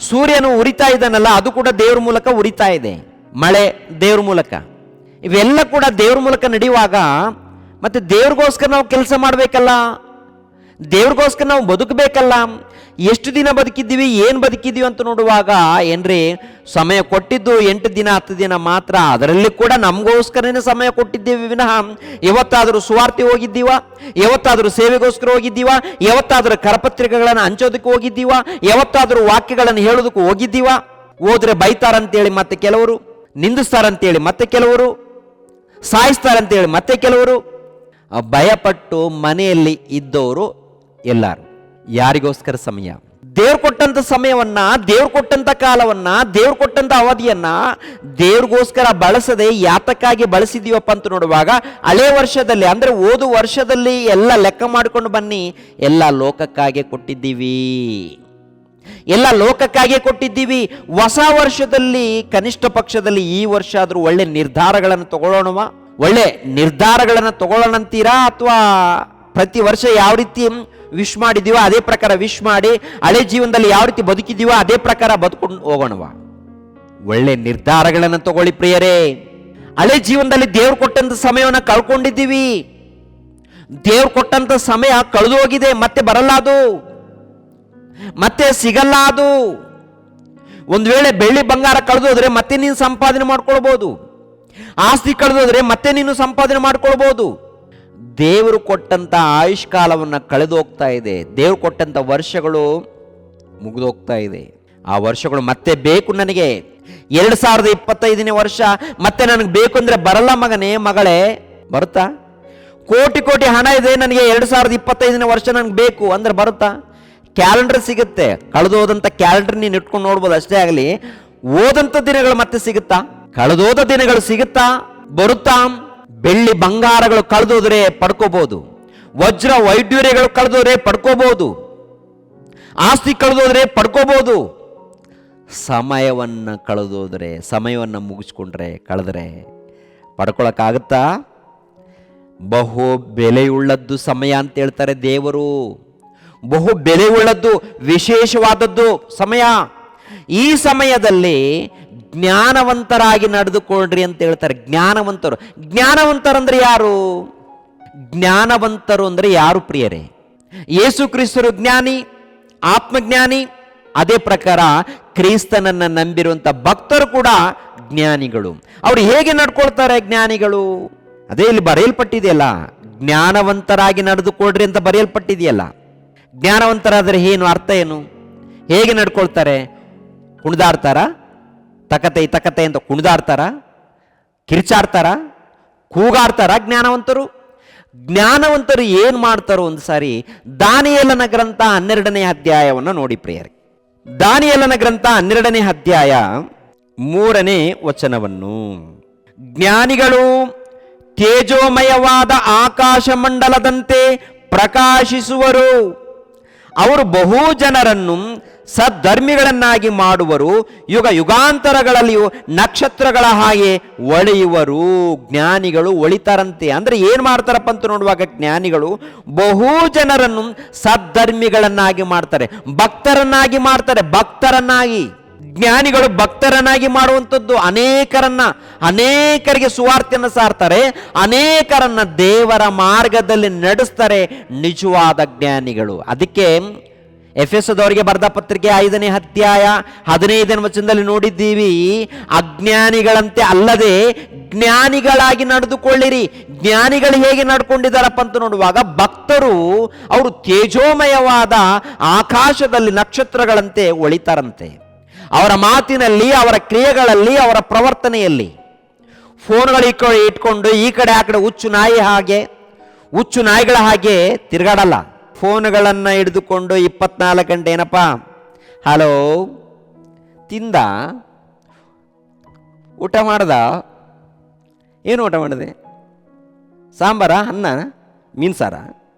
ಸೂರ್ಯನು ಉರಿತಾ ಇದ್ದಾನಲ್ಲ, ಅದು ಕೂಡ ದೇವ್ರ ಮೂಲಕ ಉರಿತಾ ಇದೆ. ಮಳೆ ದೇವ್ರ ಮೂಲಕ. ಇವೆಲ್ಲ ಕೂಡ ದೇವ್ರ ಮೂಲಕ ನಡೆಯುವಾಗ ಮತ್ತೆ ದೇವ್ರಿಗೋಸ್ಕರ ನಾವು ಕೆಲಸ ಮಾಡಬೇಕಲ್ಲ. ದೇವ್ರಿಗೋಸ್ಕರ ನಾವು ಬದುಕಬೇಕಲ್ಲ. ಎಷ್ಟು ದಿನ ಬದುಕಿದ್ದೀವಿ, ಏನು ಬದುಕಿದ್ದೀವಿ ಅಂತ ನೋಡುವಾಗ ಏನ್ರಿ, ಸಮಯ ಕೊಟ್ಟಿದ್ದು 8 ದಿನ 10 ದಿನ ಮಾತ್ರ. ಅದರಲ್ಲಿ ಕೂಡ ನಮಗೋಸ್ಕರನೇ ಸಮಯ ಕೊಟ್ಟಿದ್ದೀವಿ ವಿನಃ ಯಾವತ್ತಾದರೂ ಸುವಾರ್ತೆ ಹೋಗಿದ್ದೀವ, ಯಾವತ್ತಾದರೂ ಸೇವೆಗೋಸ್ಕರ ಹೋಗಿದ್ದೀವ, ಯಾವತ್ತಾದರೂ ಕರಪತ್ರಿಕೆಗಳನ್ನು ಹಂಚೋದಕ್ಕೆ ಹೋಗಿದ್ದೀವ, ಯಾವತ್ತಾದರೂ ವಾಕ್ಯಗಳನ್ನು ಹೇಳೋದಕ್ಕೆ ಹೋಗಿದ್ದೀವ? ಹೋದ್ರೆ ಬೈತಾರಂತೇಳಿ ಮತ್ತೆ ಕೆಲವರು, ನಿಂದಿಸ್ತಾರಂತೇಳಿ ಮತ್ತೆ ಕೆಲವರು, ಸಾಯಿಸ್ತಾರಂತೇಳಿ ಮತ್ತೆ ಕೆಲವರು. ಭಯಪಟ್ಟು ಮನೆಯಲ್ಲಿ ಇದ್ದವರು ಎಲ್ಲರೂ. ಯಾರಿಗೋಸ್ಕರ ಸಮಯ? ದೇವ್ರು ಕೊಟ್ಟಂತ ಸಮಯವನ್ನ, ದೇವ್ರು ಕೊಟ್ಟಂತ ಕಾಲವನ್ನ, ದೇವ್ರು ಕೊಟ್ಟಂತ ಅವಧಿಯನ್ನ ದೇವ್ರಿಗೋಸ್ಕರ ಬಳಸದೆ ಯಾತಕ್ಕಾಗಿ ಬಳಸಿದೀವಪ್ಪ ಅಂತ ನೋಡುವಾಗ, ಹಳೆ ವರ್ಷದಲ್ಲಿ ಅಂದ್ರೆ ಓದು ವರ್ಷದಲ್ಲಿ ಎಲ್ಲ ಲೆಕ್ಕ ಮಾಡಿಕೊಂಡು ಬನ್ನಿ, ಎಲ್ಲ ಲೋಕಕ್ಕಾಗಿ ಕೊಟ್ಟಿದ್ದೀವಿ, ಎಲ್ಲ ಲೋಕಕ್ಕಾಗಿ ಕೊಟ್ಟಿದ್ದೀವಿ. ಹೊಸ ವರ್ಷದಲ್ಲಿ ಕನಿಷ್ಠ ಪಕ್ಷದಲ್ಲಿ ಈ ವರ್ಷ ಆದ್ರೂ ಒಳ್ಳೆ ನಿರ್ಧಾರಗಳನ್ನು ತಗೊಳ್ಳೋಣವ? ಒಳ್ಳೆ ನಿರ್ಧಾರಗಳನ್ನು ತಗೊಳ್ಳೋಣಂತೀರಾ? ಅಥವಾ ಪ್ರತಿ ವರ್ಷ ಯಾವ ರೀತಿ ವಿಶ್ ಮಾಡಿದೀವೋ ಅದೇ ಪ್ರಕಾರ ವಿಶ್ ಮಾಡಿ, ಹಳೆ ಜೀವನದಲ್ಲಿ ಯಾವ ರೀತಿ ಬದುಕಿದೀವೋ ಅದೇ ಪ್ರಕಾರ ಬದುಕೊಂಡು ಹೋಗೋಣವ? ಒಳ್ಳೆ ನಿರ್ಧಾರಗಳನ್ನು ತಗೊಳ್ಳಿ ಪ್ರಿಯರೇ. ಹಳೆ ಜೀವನದಲ್ಲಿ ದೇವ್ರು ಕೊಟ್ಟಂತ ಸಮಯವನ್ನು ಕಳ್ಕೊಂಡಿದ್ದೀವಿ. ದೇವ್ರು ಕೊಟ್ಟಂತ ಸಮಯ ಕಳೆದು ಹೋಗಿದೆ, ಮತ್ತೆ ಬರಲ್ಲ, ಅದು ಮತ್ತೆ ಸಿಗಲ್ಲ. ಅದು ಒಂದು ವೇಳೆ ಬೆಳ್ಳಿ ಬಂಗಾರ ಕಳೆದೋದ್ರೆ ಮತ್ತೆ ನೀನು ಸಂಪಾದನೆ ಮಾಡ್ಕೊಳ್ಬಹುದು, ಆಸ್ತಿ ಕಳೆದೋದ್ರೆ ಮತ್ತೆ ನೀನು ಸಂಪಾದನೆ ಮಾಡ್ಕೊಳ್ಬಹುದು. ದೇವರು ಕೊಟ್ಟಂತ ಆಯುಷ್ಕಾಲವನ್ನು ಕಳೆದು ಹೋಗ್ತಾ ಇದೆ. ದೇವರು ಕೊಟ್ಟಂತ ವರ್ಷಗಳು ಮುಗಿದೋಗ್ತಾ ಇದೆ. ಆ ವರ್ಷಗಳು ಮತ್ತೆ ಬೇಕು ನನಗೆ. 2025ನೇ ವರ್ಷ ಮತ್ತೆ ನನಗೆ ಬೇಕು ಅಂದ್ರೆ ಬರಲ್ಲ ಮಗನೇ, ಮಗಳೇ. ಬರುತ್ತಾ? ಕೋಟಿ ಕೋಟಿ ಹಣ ಇದೆ, ನನಗೆ 2025ನೇ ವರ್ಷ ನನಗೆ ಬೇಕು ಅಂದ್ರೆ ಬರುತ್ತಾ? ಕ್ಯಾಲೆಂಡರ್ ಸಿಗುತ್ತೆ, ಕಳೆದೋದಂತ ಕ್ಯಾಲೆಂಡರ್ ನೀನು ಇಟ್ಕೊಂಡು ನೋಡ್ಬೋದು ಅಷ್ಟೇ ಆಗಲಿ. ಓದಂತ ದಿನಗಳು ಮತ್ತೆ ಸಿಗುತ್ತಾ? ಕಳೆದೋದ ದಿನಗಳು ಸಿಗುತ್ತಾ? ಬರುತ್ತಾ? ಬೆಳ್ಳಿ ಬಂಗಾರಗಳು ಕಳೆದೋದ್ರೆ ಪಡ್ಕೋಬಹುದು, ವಜ್ರ ವೈಡ್ಯೂರ್ಯಗಳು ಕಳೆದೋದ್ರೆ ಪಡ್ಕೋಬಹುದು, ಆಸ್ತಿ ಕಳೆದೋದ್ರೆ ಪಡ್ಕೋಬಹುದು. ಸಮಯವನ್ನು ಕಳೆದೋದ್ರೆ, ಸಮಯವನ್ನು ಮುಗಿಸ್ಕೊಂಡ್ರೆ, ಕಳೆದ್ರೆ ಪಡ್ಕೊಳಕ್ಕಾಗತ್ತಾ? ಬಹು ಬೆಲೆಯುಳ್ಳದ್ದು ಸಮಯ ಅಂತ ಹೇಳ್ತಾರೆ ದೇವರು. ಬಹು ಬೆಲೆಯುಳ್ಳದ್ದು, ವಿಶೇಷವಾದದ್ದು ಸಮಯ. ಈ ಸಮಯದಲ್ಲಿ ಜ್ಞಾನವಂತರಾಗಿ ನಡೆದುಕೊಳ್ಳ್ರಿ ಅಂತ ಹೇಳ್ತಾರೆ. ಜ್ಞಾನವಂತರು. ಜ್ಞಾನವಂತರಂದ್ರೆ ಯಾರು? ಜ್ಞಾನವಂತರು ಅಂದ್ರೆ ಯಾರು ಪ್ರಿಯರೇ? ಯೇಸು ಕ್ರಿಸ್ತರು ಜ್ಞಾನಿ, ಆತ್ಮಜ್ಞಾನಿ. ಅದೇ ಪ್ರಕಾರ ಕ್ರಿಸ್ತನನ್ನ ನಂಬಿರುವಂತ ಭಕ್ತರು ಕೂಡ ಜ್ಞಾನಿಗಳು. ಅವರು ಹೇಗೆ ನಡ್ಕೊಳ್ತಾರೆ ಜ್ಞಾನಿಗಳು? ಅದೇ ಇಲ್ಲಿ ಬರೆಯಲ್ಪಟ್ಟಿದೆಯಲ್ಲ, ಜ್ಞಾನವಂತರಾಗಿ ನಡೆದುಕೊಳ್ಳ್ರಿ ಅಂತ ಬರೆಯಲ್ಪಟ್ಟಿದೆಯಲ್ಲ. ಜ್ಞಾನವಂತರಾದರೆ ಏನು ಅರ್ಥ ಏನು? ಹೇಗೆ ನಡ್ಕೊಳ್ತಾರೆ? ಕುಣಿದಾಡ್ತಾರ? ತಕತೆ ಅಂತ ಕುಣಿದಾಡ್ತಾರ? ಕಿರ್ಚಾಡ್ತಾರ? ಕೂಗಾಡ್ತಾರ? ಜ್ಞಾನವಂತರು ಜ್ಞಾನವಂತರು ಏನು ಮಾಡ್ತಾರೋ ಒಂದು ಸಾರಿ ದಾನಿಯೇಲನ ಗ್ರಂಥ 12ನೇ ಅಧ್ಯಾಯವನ್ನು ನೋಡಿ ಪ್ರಿಯರೇ. ದಾನಿಯೇಲನ ಗ್ರಂಥ 12ನೇ ಅಧ್ಯಾಯ 3ನೇ ವಚನವನ್ನು, ಜ್ಞಾನಿಗಳು ತೇಜೋಮಯವಾದ ಆಕಾಶ ಮಂಡಲದಂತೆ ಪ್ರಕಾಶಿಸುವರು, ಅವರು ಬಹು ಜನರನ್ನು ಸದ್ಧರ್ಮಿಗಳನ್ನಾಗಿ ಮಾಡುವರು, ಯುಗ ಯುಗಾಂತರಗಳಲ್ಲಿಯೂ ನಕ್ಷತ್ರಗಳ ಹಾಗೆ ಒಳೆಯುವರು. ಜ್ಞಾನಿಗಳು ಒಳಿತಾರಂತೆ. ಅಂದ್ರೆ ಏನ್ ಮಾಡ್ತಾರಪ್ಪ ಅಂತ ನೋಡುವಾಗ, ಜ್ಞಾನಿಗಳು ಬಹು ಜನರನ್ನು ಸದ್ಧರ್ಮಿಗಳನ್ನಾಗಿ ಮಾಡ್ತಾರೆ, ಭಕ್ತರನ್ನಾಗಿ ಮಾಡ್ತಾರೆ. ಭಕ್ತರನ್ನಾಗಿ, ಜ್ಞಾನಿಗಳು ಭಕ್ತರನ್ನಾಗಿ ಮಾಡುವಂಥದ್ದು. ಅನೇಕರಿಗೆ ಸುವಾರ್ತೆಯನ್ನು ಸಾರ್ತಾರೆ, ಅನೇಕರನ್ನ ದೇವರ ಮಾರ್ಗದಲ್ಲಿ ನಡೆಸ್ತಾರೆ ನಿಜವಾದ ಜ್ಞಾನಿಗಳು. ಅದಕ್ಕೆ ಎಫೆಸದವರಿಗೆ ಬರೆದ ಪತ್ರಿಕೆ 5ನೇ ಅಧ್ಯಾಯ 15ನೇ ವಚನದಲ್ಲಿ ನೋಡಿದ್ದೀವಿ, ಅಜ್ಞಾನಿಗಳಂತೆ ಅಲ್ಲದೆ ಜ್ಞಾನಿಗಳಾಗಿ ನಡೆದುಕೊಳ್ಳಿರಿ. ಜ್ಞಾನಿಗಳು ಹೇಗೆ ನಡ್ಕೊಂಡಿದ್ದಾರಪ್ಪ ಅಂತ ನೋಡುವಾಗ, ಭಕ್ತರು ಅವರು ತೇಜೋಮಯವಾದ ಆಕಾಶದಲ್ಲಿ ನಕ್ಷತ್ರಗಳಂತೆ ಒಳಿತಾರಂತೆ. ಅವರ ಮಾತಿನಲ್ಲಿ, ಅವರ ಕ್ರಿಯೆಗಳಲ್ಲಿ, ಅವರ ಪ್ರವರ್ತನೆಯಲ್ಲಿ. ಫೋನ್ಗಳು ಇಟ್ಕೊಂಡು ಈ ಕಡೆ ಆ ಕಡೆ ಹುಚ್ಚು ನಾಯಿಗಳ ಹಾಗೆ ತಿರುಗಾಡಲ್ಲ. ಫೋನ್ಗಳನ್ನು ಹಿಡಿದುಕೊಂಡು 24 ಗಂಟೆ ಏನಪ್ಪ, ಹಲೋ, ತಿಂದ, ಊಟ ಮಾಡ್ದ, ಏನು ಊಟ ಮಾಡಿದೆ, ಸಾಂಬಾರ, ಅನ್ನ, ಮೀನು ಸಾರ,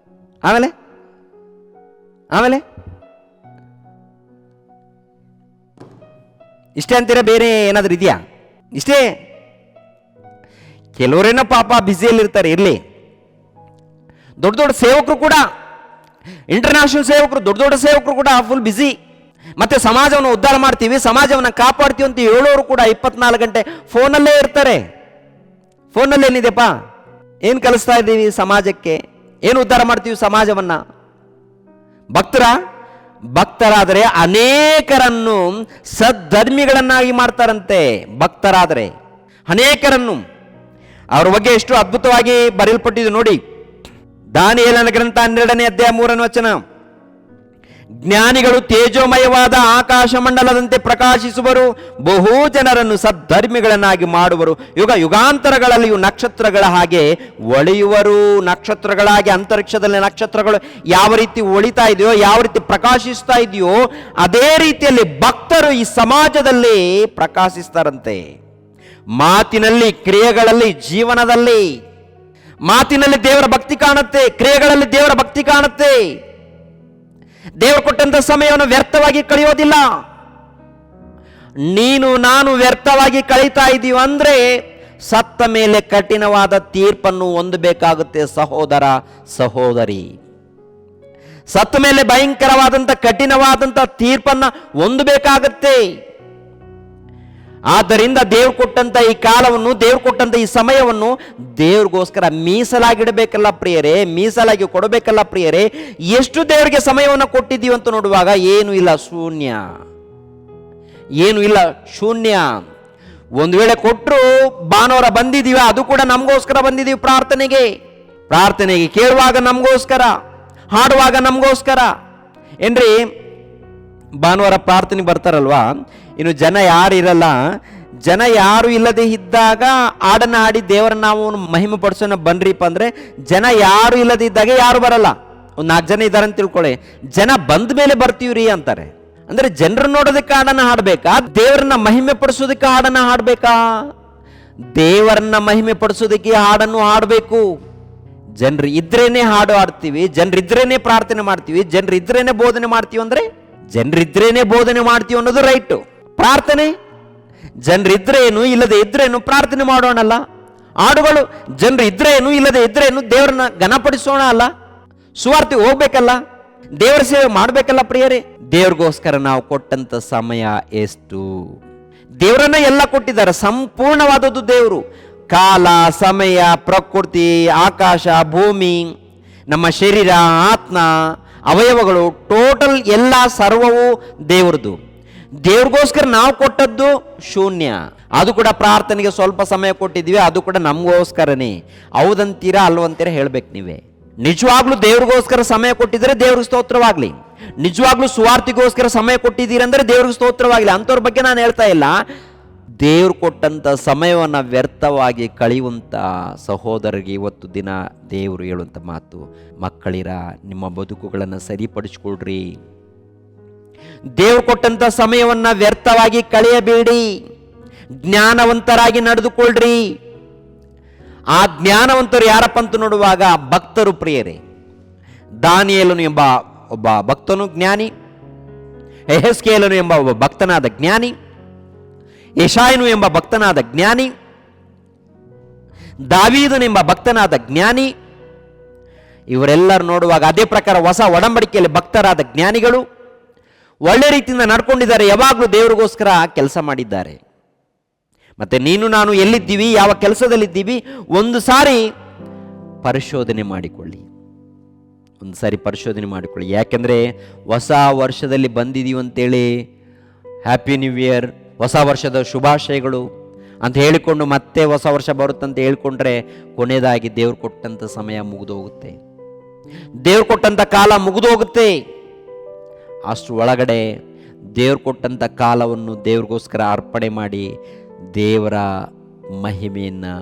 ಆಮೇಲೆ ಇಷ್ಟೇ ಅಂತೀರ? ಬೇರೆ ಏನಾದರೂ ಇದೆಯಾ? ಇಷ್ಟೇ. ಕೆಲವರೇನೋ ಪಾಪ ಬ್ಯುಸಿಯಲ್ಲಿರ್ತಾರೆ, ಇರಲಿ. ದೊಡ್ಡ ಸೇವಕರು ಕೂಡ, ಇಂಟರ್ನ್ಯಾಷನಲ್ ಸೇವಕರು, ದೊಡ್ಡ ಸೇವಕರು ಕೂಡ ಫುಲ್ ಬ್ಯುಸಿ. ಮತ್ತೆ ಸಮಾಜವನ್ನು ಉದ್ಧಾರ ಮಾಡ್ತೀವಿ, ಸಮಾಜವನ್ನು ಕಾಪಾಡ್ತೀವಿ ಅಂತ ಹೇಳೋರು ಕೂಡ 24 ಗಂಟೆ ಫೋನಲ್ಲೇ ಇರ್ತಾರೆ. ಫೋನಲ್ಲೇನಿದೆಪ್ಪ? ಏನು ಕಲಿಸ್ತಾ ಇದ್ದೀವಿ ಸಮಾಜಕ್ಕೆ? ಏನು ಉದ್ಧಾರ ಮಾಡ್ತೀವಿ ಸಮಾಜವನ್ನ? ಭಕ್ತರಾದರೆ ಅನೇಕರನ್ನು ಸದ್ಧರ್ಮಿಗಳನ್ನಾಗಿ ಮಾಡ್ತಾರಂತೆ. ಭಕ್ತರಾದರೆ ಅನೇಕರನ್ನು, ಅವರ ಬಗ್ಗೆ ಎಷ್ಟು ಅದ್ಭುತವಾಗಿ ಬರೆಯಲ್ಪಟ್ಟಿದೆ ನೋಡಿ. ದಾನಿಯೇಲನ ಗ್ರಂಥ 12ನೇ ಅಧ್ಯಾಯ 3ನೇ ವಚನ, ಜ್ಞಾನಿಗಳು ತೇಜೋಮಯವಾದ ಆಕಾಶ ಮಂಡಲದಂತೆ ಪ್ರಕಾಶಿಸುವರು, ಬಹು ಜನರನ್ನು ಸದ್ಧರ್ಮಿಗಳನ್ನಾಗಿ ಮಾಡುವರು, ಯುಗ ಯುಗಾಂತರಗಳಲ್ಲಿಯೂ ನಕ್ಷತ್ರಗಳ ಹಾಗೆ ಒಳೆಯುವರು. ನಕ್ಷತ್ರಗಳಾಗಿ ಅಂತರಿಕ್ಷದಲ್ಲಿ ನಕ್ಷತ್ರಗಳು ಯಾವ ರೀತಿ ಒಳಿತಾ ಇದೆಯೋ, ಯಾವ ರೀತಿ ಪ್ರಕಾಶಿಸ್ತಾ ಇದೆಯೋ, ಅದೇ ರೀತಿಯಲ್ಲಿ ಭಕ್ತರು ಈ ಸಮಾಜದಲ್ಲಿ ಪ್ರಕಾಶಿಸ್ತಾರಂತೆ. ಮಾತಿನಲ್ಲಿ, ಕ್ರಿಯೆಗಳಲ್ಲಿ, ಜೀವನದಲ್ಲಿ. ಮಾತಿನಲ್ಲಿ ದೇವರ ಭಕ್ತಿ ಕಾಣುತ್ತೆ, ಕ್ರಿಯೆಗಳಲ್ಲಿ ದೇವರ ಭಕ್ತಿ ಕಾಣುತ್ತೆ. ದೇವರು ಕೊಟ್ಟಂತ ಸಮಯವನ್ನು ವ್ಯರ್ಥವಾಗಿ ಕಳೆಯೋದಿಲ್ಲ. ನೀನು ನಾನು ವ್ಯರ್ಥವಾಗಿ ಕಳೀತಾ ಇದ್ದೀವಿ ಅಂದ್ರೆ ಸತ್ತ ಮೇಲೆ ಕಠಿಣವಾದ ತೀರ್ಪನ್ನು ಹೊಂದಬೇಕಾಗುತ್ತೆ ಸಹೋದರ ಸಹೋದರಿ. ಸತ್ತ ಮೇಲೆ ಭಯಂಕರವಾದಂಥ ಕಠಿಣವಾದಂಥ ತೀರ್ಪನ್ನು ಹೊಂದಬೇಕಾಗತ್ತೆ. ಆದ್ದರಿಂದ ದೇವ್ರು ಕೊಟ್ಟಂತ ಈ ಕಾಲವನ್ನು, ದೇವ್ರು ಕೊಟ್ಟಂತ ಈ ಸಮಯವನ್ನು ದೇವ್ರಿಗೋಸ್ಕರ ಮೀಸಲಾಗಿಡಬೇಕಲ್ಲ ಪ್ರಿಯರೇ, ಮೀಸಲಾಗಿ ಕೊಡಬೇಕಲ್ಲ ಪ್ರಿಯರೇ. ಎಷ್ಟು ದೇವರಿಗೆ ಸಮಯವನ್ನು ಕೊಟ್ಟಿದ್ದೀವಿ ಅಂತ ನೋಡುವಾಗ ಏನೂ ಇಲ್ಲ, ಶೂನ್ಯ. ಏನು ಇಲ್ಲ, ಶೂನ್ಯ. ಒಂದು ವೇಳೆ ಕೊಟ್ಟರು ಭಾನುವಾರ ಬಂದಿದ್ದೀವಿ, ಅದು ಕೂಡ ನಮಗೋಸ್ಕರ ಬಂದಿದ್ದೀವಿ. ಪ್ರಾರ್ಥನೆಗೆ ಕೇಳುವಾಗ ನಮಗೋಸ್ಕರ, ಹಾಡುವಾಗ ನಮಗೋಸ್ಕರ. ಏನ್ರಿ, ಭಾನುವಾರ ಪ್ರಾರ್ಥನೆ ಬರ್ತಾರಲ್ವಾ, ಇನ್ನು ಜನ ಯಾರು ಇರಲ್ಲ, ಜನ ಯಾರು ಇಲ್ಲದೆ ಇದ್ದಾಗ ಹಾಡನ್ನು ಹಾಡಿ ದೇವರನ್ನ ನಾವು ಮಹಿಮೆ ಪಡಿಸೋಣ ಬನ್ರಿಪ್ಪ ಅಂದ್ರೆ, ಜನ ಯಾರು ಇಲ್ಲದೆ ಇದ್ದಾಗ ಯಾರು ಬರಲ್ಲ. ಒಂದು 4 ಜನ ಇದ್ದಾರೆ ಅಂತ ತಿಳ್ಕೊಳ್ಳಿ, ಜನ ಬಂದ ಮೇಲೆ ಬರ್ತೀವ್ರಿ ಅಂತಾರೆ. ಅಂದ್ರೆ ಜನರನ್ನ ನೋಡೋದಕ್ಕೆ ಹಾಡನ್ನ ಹಾಡ್ಬೇಕಾ, ದೇವರನ್ನ ಮಹಿಮೆ ಪಡಿಸೋದಕ್ಕೆ ಹಾಡನ್ನ ಹಾಡ್ಬೇಕಾ? ದೇವರನ್ನ ಮಹಿಮೆ ಪಡಿಸೋದಕ್ಕೆ ಹಾಡನ್ನು ಹಾಡಬೇಕು. ಜನರು ಇದ್ರೇನೆ ಹಾಡು ಹಾಡ್ತೀವಿ, ಜನರಿದ್ರೇನೆ ಪ್ರಾರ್ಥನೆ ಮಾಡ್ತೀವಿ, ಜನರಿದ್ರೇನೆ ಬೋಧನೆ ಮಾಡ್ತೀವಿ ಅಂದ್ರೆ, ಜನರಿದ್ರೇನೆ ಬೋಧನೆ ಮಾಡ್ತೀವಿ ಅನ್ನೋದು ರೈಟು. ಪ್ರಾರ್ಥನೆ ಜನರಿದ್ರೇನು ಇಲ್ಲದೆ ಇದ್ರೇನು ಪ್ರಾರ್ಥನೆ ಮಾಡೋಣಲ್ಲ. ಹಾಡುಗಳು ಜನರು ಇದ್ರೇನು ಇಲ್ಲದೆ ಇದ್ರೇನು ದೇವರನ್ನ ಘನಪಡಿಸೋಣ ಅಲ್ಲ. ಸುವಾರ್ತೆ ಹೋಗ್ಬೇಕಲ್ಲ, ದೇವರ ಸೇವೆ ಮಾಡ್ಬೇಕಲ್ಲ ಪ್ರಿಯರೇ. ದೇವ್ರಿಗೋಸ್ಕರ ನಾವು ಕೊಟ್ಟಂತ ಸಮಯ ಎಷ್ಟು? ದೇವರನ್ನ ಎಲ್ಲ ಕೊಟ್ಟಿದ್ದಾರೆ, ಸಂಪೂರ್ಣವಾದದ್ದು ದೇವರು. ಕಾಲ, ಸಮಯ, ಪ್ರಕೃತಿ, ಆಕಾಶ, ಭೂಮಿ, ನಮ್ಮ ಶರೀರ, ಆತ್ಮ, ಅವಯವಗಳು, ಟೋಟಲ್ ಎಲ್ಲ ಸರ್ವವು ದೇವ್ರದ್ದು. ದೇವ್ರಿಗೋಸ್ಕರ ನಾವು ಕೊಟ್ಟದ್ದು ಶೂನ್ಯ. ಅದು ಕೂಡ ಪ್ರಾರ್ಥನೆಗೆ ಸ್ವಲ್ಪ ಸಮಯ ಕೊಟ್ಟಿದ್ವಿ, ಅದು ಕೂಡ ನಮಗೋಸ್ಕರನೇ. ಹೌದಂತೀರಾ ಅಲ್ವಂತೀರಾ ಹೇಳ್ಬೇಕು ನೀವೇ. ನಿಜವಾಗ್ಲೂ ದೇವ್ರಿಗೋಸ್ಕರ ಸಮಯ ಕೊಟ್ಟಿದ್ರೆ ದೇವ್ರಿಗೆ ಸ್ತೋತ್ರವಾಗ್ಲಿ. ನಿಜವಾಗ್ಲೂ ಸುವಾರ್ತಿಗೋಸ್ಕರ ಸಮಯ ಕೊಟ್ಟಿದ್ದೀರಂದ್ರೆ ದೇವ್ರಿಗೆ ಸ್ತೋತ್ರವಾಗ್ಲಿ. ಅಂಥವ್ರ ಬಗ್ಗೆ ನಾನು ಹೇಳ್ತಾ ಇಲ್ಲ. ದೇವ್ರು ಕೊಟ್ಟಂತ ಸಮಯವನ್ನು ವ್ಯರ್ಥವಾಗಿ ಕಳೆಯುವಂತ ಸಹೋದರರಿಗೆ ಇವತ್ತು ದಿನ ದೇವರು ಹೇಳುವಂತ ಮಾತು, ಮಕ್ಕಳಿರ ನಿಮ್ಮ ಬದುಕುಗಳನ್ನು ಸರಿಪಡಿಸ್ಕೊಳ್ರಿ. ದೇವ್ರು ಕೊಟ್ಟಂತ ಸಮಯವನ್ನ ವ್ಯರ್ಥವಾಗಿ ಕಳೆಯಬೇಡಿ. ಜ್ಞಾನವಂತರಾಗಿ ನಡೆದುಕೊಳ್ಳ್ರಿ. ಆ ಜ್ಞಾನವಂತರು ಯಾರಪ್ಪ ಅಂತ ನೋಡುವಾಗ ಭಕ್ತರು ಪ್ರಿಯರೇ. ದಾನಿಯೇಲನು ಎಂಬ ಒಬ್ಬ ಭಕ್ತನು ಜ್ಞಾನಿ, ಯೆಹೆಜ್ಕೇಲನು ಎಂಬ ಒಬ್ಬ ಭಕ್ತನಾದ ಜ್ಞಾನಿ, ಯೆಶಾಯನು ಎಂಬ ಭಕ್ತನಾದ ಜ್ಞಾನಿ, ದಾವೀದನೆಂಬ ಭಕ್ತನಾದ ಜ್ಞಾನಿ. ಇವರೆಲ್ಲರೂ ನೋಡುವಾಗ ಅದೇ ಪ್ರಕಾರ ಹೊಸ ಒಡಂಬಡಿಕೆಯಲ್ಲಿ ಭಕ್ತರಾದ ಜ್ಞಾನಿಗಳು ಒಳ್ಳೆ ರೀತಿಯಿಂದ ನಡ್ಕೊಂಡಿದ್ದಾರೆ, ಯಾವಾಗಲೂ ದೇವರಿಗೋಸ್ಕರ ಕೆಲಸ ಮಾಡಿದ್ದಾರೆ. ಮತ್ತೆ ನೀನು ನಾನು ಎಲ್ಲಿದ್ದೀವಿ, ಯಾವ ಕೆಲಸದಲ್ಲಿದ್ದೀವಿ, ಒಂದು ಸಾರಿ ಪರಿಶೋಧನೆ ಮಾಡಿಕೊಳ್ಳಿ. ಯಾಕೆಂದರೆ ಹೊಸ ವರ್ಷದಲ್ಲಿ ಬಂದಿದ್ದೀವಿ ಅಂತೇಳಿ ಹ್ಯಾಪಿ ನ್ಯೂ ಇಯರ್, ಹೊಸ ವರ್ಷದ ಶುಭಾಶಯಗಳು ಅಂತ ಹೇಳಿಕೊಂಡು ಮತ್ತೆ ಹೊಸ ವರ್ಷ ಬರುತ್ತಂತ ಹೇಳ್ಕೊಂಡ್ರೆ ಕೊನೆಯದಾಗಿ ದೇವ್ರು ಕೊಟ್ಟಂಥ ಸಮಯ ಮುಗಿದು ಹೋಗುತ್ತೆ, ದೇವ್ರು ಕೊಟ್ಟಂಥ ಕಾಲ ಮುಗಿದು ಹೋಗುತ್ತೆ. ಅಷ್ಟು ಒಳಗಡೆ ದೇವ್ರು ಕೊಟ್ಟಂಥ ಕಾಲವನ್ನು ದೇವ್ರಿಗೋಸ್ಕರ ಅರ್ಪಣೆ ಮಾಡಿ ದೇವರ ಮಹಿಮೆಯನ್ನು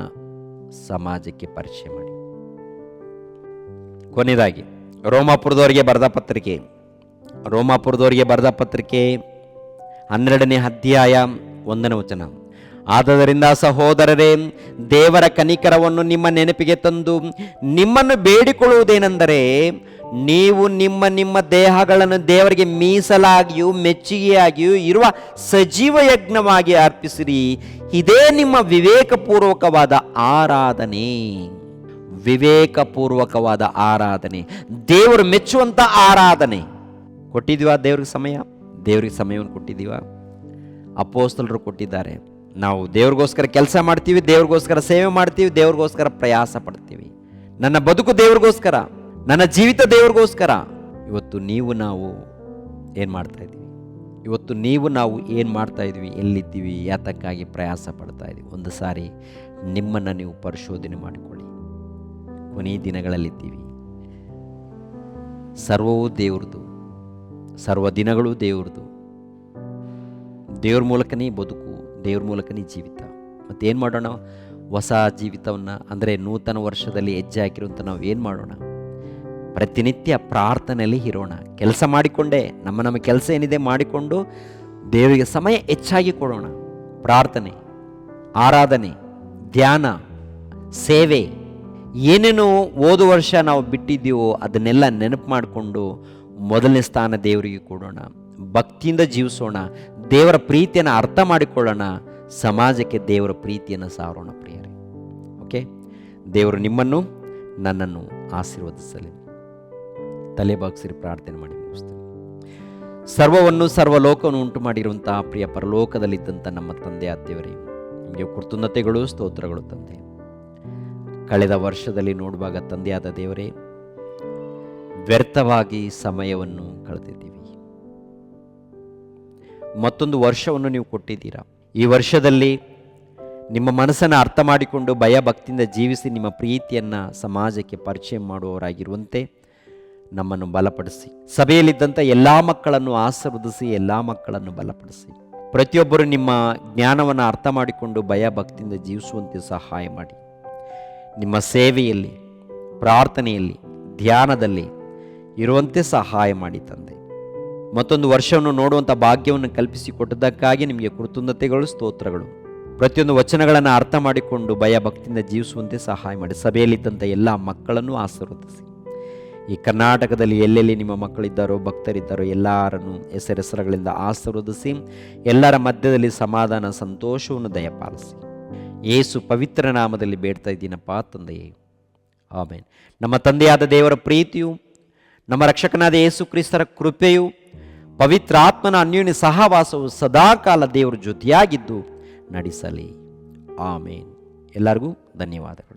ಸಮಾಜಕ್ಕೆ ಪರಿಚಯ ಮಾಡಿ. ಕೊನೆಯದಾಗಿ ರೋಮಾಪುರದವರಿಗೆ ಬರೆದ ಪತ್ರಿಕೆ 12ನೇ ಅಧ್ಯಾಯ 1ನೇ ವಚನ. ಆದದರಿಂದ ಸಹೋದರರೇ, ದೇವರ ಕನಿಕರವನ್ನು ನಿಮ್ಮ ನೆನಪಿಗೆ ತಂದು ನಿಮ್ಮನ್ನು ಬೇಡಿಕೊಳ್ಳುವುದೇನೆಂದರೆ, ನೀವು ನಿಮ್ಮ ದೇಹಗಳನ್ನು ದೇವರಿಗೆ ಮೀಸಲಾಗಿಯೂ ಮೆಚ್ಚುಗೆಯಾಗಿಯೂ ಇರುವ ಸಜೀವ ಯಜ್ಞವಾಗಿ ಅರ್ಪಿಸಿರಿ. ಇದೇ ನಿಮ್ಮ ವಿವೇಕಪೂರ್ವಕವಾದ ಆರಾಧನೆ, ದೇವರು ಮೆಚ್ಚುವಂಥ ಆರಾಧನೆ. ಕೊಟ್ಟಿದ್ದೀವಾ ದೇವ್ರಿಗೆ ಸಮಯವನ್ನು ಕೊಟ್ಟಿದ್ದೀವಾ? ಅಪೊಸ್ತಲರು ಕೊಟ್ಟಿದ್ದಾರೆ. ನಾವು ದೇವ್ರಿಗೋಸ್ಕರ ಕೆಲಸ ಮಾಡ್ತೀವಿ, ದೇವ್ರಿಗೋಸ್ಕರ ಸೇವೆ ಮಾಡ್ತೀವಿ, ದೇವ್ರಿಗೋಸ್ಕರ ಪ್ರಯಾಸ ಪಡ್ತೀವಿ. ನನ್ನ ಬದುಕು ದೇವ್ರಿಗೋಸ್ಕರ, ನನ್ನ ಜೀವಿತ ದೇವ್ರಿಗೋಸ್ಕರ. ಇವತ್ತು ನೀವು ನಾವು ಏನು ಮಾಡ್ತಾಯಿದ್ವಿ? ಇವತ್ತು ನೀವು ನಾವು ಏನು ಮಾಡ್ತಾಯಿದ್ವಿ? ಎಲ್ಲಿದ್ದೀವಿ? ಯಾತಕ್ಕಾಗಿ ಪ್ರಯಾಸ ಪಡ್ತಾಯಿದ್ವಿ? ಒಂದು ಸಾರಿ ನಿಮ್ಮನ್ನು ನೀವು ಪರಿಶೋಧನೆ ಮಾಡಿಕೊಳ್ಳಿ. ಕೊನೆಯ ದಿನಗಳಲ್ಲಿದ್ದೀವಿ. ಸರ್ವವೂ ದೇವ್ರದು, ಸರ್ವ ದಿನಗಳು ದೇವ್ರದು. ದೇವ್ರ ಮೂಲಕನೇ ಬದುಕು, ದೇವ್ರ ಮೂಲಕನೇ ಜೀವಿತ. ಮತ್ತೇನು ಮಾಡೋಣ? ಹೊಸ ಜೀವಿತವನ್ನು ಅಂದರೆ ನೂತನ ವರ್ಷದಲ್ಲಿ ಹೆಜ್ಜೆ ಹಾಕಿರುವಂಥ ನಾವು ಏನು ಮಾಡೋಣ? ಪ್ರತಿನಿತ್ಯ ಪ್ರಾರ್ಥನೆಯಲ್ಲಿ ಇರೋಣ. ಕೆಲಸ ಮಾಡಿಕೊಂಡೇ ನಮ್ಮ ಕೆಲಸ ಏನಿದೆ ಮಾಡಿಕೊಂಡು ದೇವರಿಗೆ ಸಮಯ ಹೆಚ್ಚಾಗಿ ಕೊಡೋಣ. ಪ್ರಾರ್ಥನೆ, ಆರಾಧನೆ, ಧ್ಯಾನ, ಸೇವೆ, ಏನೇನು ಹೋದ ವರ್ಷ ನಾವು ಬಿಟ್ಟಿದ್ದೀವೋ ಅದನ್ನೆಲ್ಲ ನೆನಪು ಮಾಡಿಕೊಂಡು ಮೊದಲನೇ ಸ್ಥಾನ ದೇವರಿಗೆ ಕೊಡೋಣ. ಭಕ್ತಿಯಿಂದ ಜೀವಿಸೋಣ. ದೇವರ ಪ್ರೀತಿಯನ್ನು ಅರ್ಥ ಮಾಡಿಕೊಳ್ಳೋಣ. ಸಮಾಜಕ್ಕೆ ದೇವರ ಪ್ರೀತಿಯನ್ನು ಸಾರೋಣ ಪ್ರಿಯರೇ. ಓಕೆ, ದೇವರು ನಿಮ್ಮನ್ನು ನನ್ನನ್ನು ಆಶೀರ್ವದಿಸಲಿ. ತಲೆ ಬಾಗಿಸಿರಿ, ಪ್ರಾರ್ಥನೆ ಮಾಡಿ ಮುಗಿಸ್ತೀನಿ. ಸರ್ವವನ್ನು ಸರ್ವಲೋಕವನ್ನು ಉಂಟು ಮಾಡಿರುವಂತಹ ಪ್ರಿಯ ಪರಲೋಕದಲ್ಲಿದ್ದಂಥ ನಮ್ಮ ತಂದೆಯ ದೇವರೇ, ನಿಮಗೆ ಕೃತಜ್ಞತೆಗಳು, ಸ್ತೋತ್ರಗಳು ತಂದೆ. ಕಳೆದ ವರ್ಷದಲ್ಲಿ ನೋಡುವಾಗ ತಂದೆಯಾದ ದೇವರೇ, ವ್ಯರ್ಥವಾಗಿ ಸಮಯವನ್ನು ಕಳೆದಿದ್ದೀವಿ. ಮತ್ತೊಂದು ವರ್ಷವನ್ನು ನೀವು ಕೊಟ್ಟಿದ್ದೀರಾ. ಈ ವರ್ಷದಲ್ಲಿ ನಿಮ್ಮ ಮನಸ್ಸನ್ನು ಅರ್ಥ ಮಾಡಿಕೊಂಡು ಭಯ ಭಕ್ತಿಯಿಂದ ಜೀವಿಸಿ ನಿಮ್ಮ ಪ್ರೀತಿಯನ್ನು ಸಮಾಜಕ್ಕೆ ಪರಿಚಯ ಮಾಡುವವರಾಗಿರುವಂತೆ ನಮ್ಮನ್ನು ಬಲಪಡಿಸಿ. ಸಭೆಯಲ್ಲಿದ್ದಂಥ ಎಲ್ಲ ಮಕ್ಕಳನ್ನು ಆಶೀರ್ವದಿಸಿ, ಎಲ್ಲ ಮಕ್ಕಳನ್ನು ಬಲಪಡಿಸಿ. ಪ್ರತಿಯೊಬ್ಬರು ನಿಮ್ಮ ಜ್ಞಾನವನ್ನು ಅರ್ಥ ಮಾಡಿಕೊಂಡು ಭಯ ಭಕ್ತಿಯಿಂದ ಜೀವಿಸುವಂತೆ ಸಹಾಯ ಮಾಡಿ. ನಿಮ್ಮ ಸೇವೆಯಲ್ಲಿ, ಪ್ರಾರ್ಥನೆಯಲ್ಲಿ, ಧ್ಯಾನದಲ್ಲಿ ಇರುವಂತೆ ಸಹಾಯ ಮಾಡಿ ತಂದೆ. ಮತ್ತೊಂದು ವರ್ಷವನ್ನು ನೋಡುವಂಥ ಭಾಗ್ಯವನ್ನು ಕಲ್ಪಿಸಿಕೊಟ್ಟದ್ದಕ್ಕಾಗಿ ನಿಮಗೆ ಕೃತಜ್ಞತೆಗಳು, ಸ್ತೋತ್ರಗಳು. ಪ್ರತಿಯೊಂದು ವಚನಗಳನ್ನು ಅರ್ಥ ಮಾಡಿಕೊಂಡು ಭಯ ಭಕ್ತಿಯಿಂದ ಜೀವಿಸುವಂತೆ ಸಹಾಯ ಮಾಡಿ. ಸಭೆಯಲ್ಲಿದ್ದಂಥ ಎಲ್ಲ ಮಕ್ಕಳನ್ನು ಆಶೀರ್ವದಿಸಿ. ಈ ಕರ್ನಾಟಕದಲ್ಲಿ ಎಲ್ಲೆಲ್ಲಿ ನಿಮ್ಮ ಮಕ್ಕಳಿದ್ದಾರೋ, ಭಕ್ತರಿದ್ದಾರೋ ಎಲ್ಲರನ್ನು ಹೆಸರುಗಳಿಂದ ಆಶೀರ್ವದಿಸಿ, ಎಲ್ಲರ ಮಧ್ಯದಲ್ಲಿ ಸಮಾಧಾನ, ಸಂತೋಷವನ್ನು ದಯಪಾಲಿಸಿ. ಯೇಸು ಪವಿತ್ರ ನಾಮದಲ್ಲಿ ಬೇಡ್ತಾ ಇದ್ದೀನಪ್ಪ ತಂದೆಯೇ, ಆಮೇನ್. ನಮ್ಮ ತಂದೆಯಾದ ದೇವರ ಪ್ರೀತಿಯು, ನಮ್ಮ ರಕ್ಷಕನಾದ ಯೇಸು ಕ್ರಿಸ್ತರ ಕೃಪೆಯು, ಪವಿತ್ರಾತ್ಮನ ಅನ್ಯೋನ್ಯ ಸಹವಾಸವು ಸದಾಕಾಲ ದೇವರ ಜೊತೆಯಾಗಿದ್ದು ನಡೆಸಲಿ. ಆಮೇನ್. ಎಲ್ಲರಿಗೂ ಧನ್ಯವಾದಗಳು.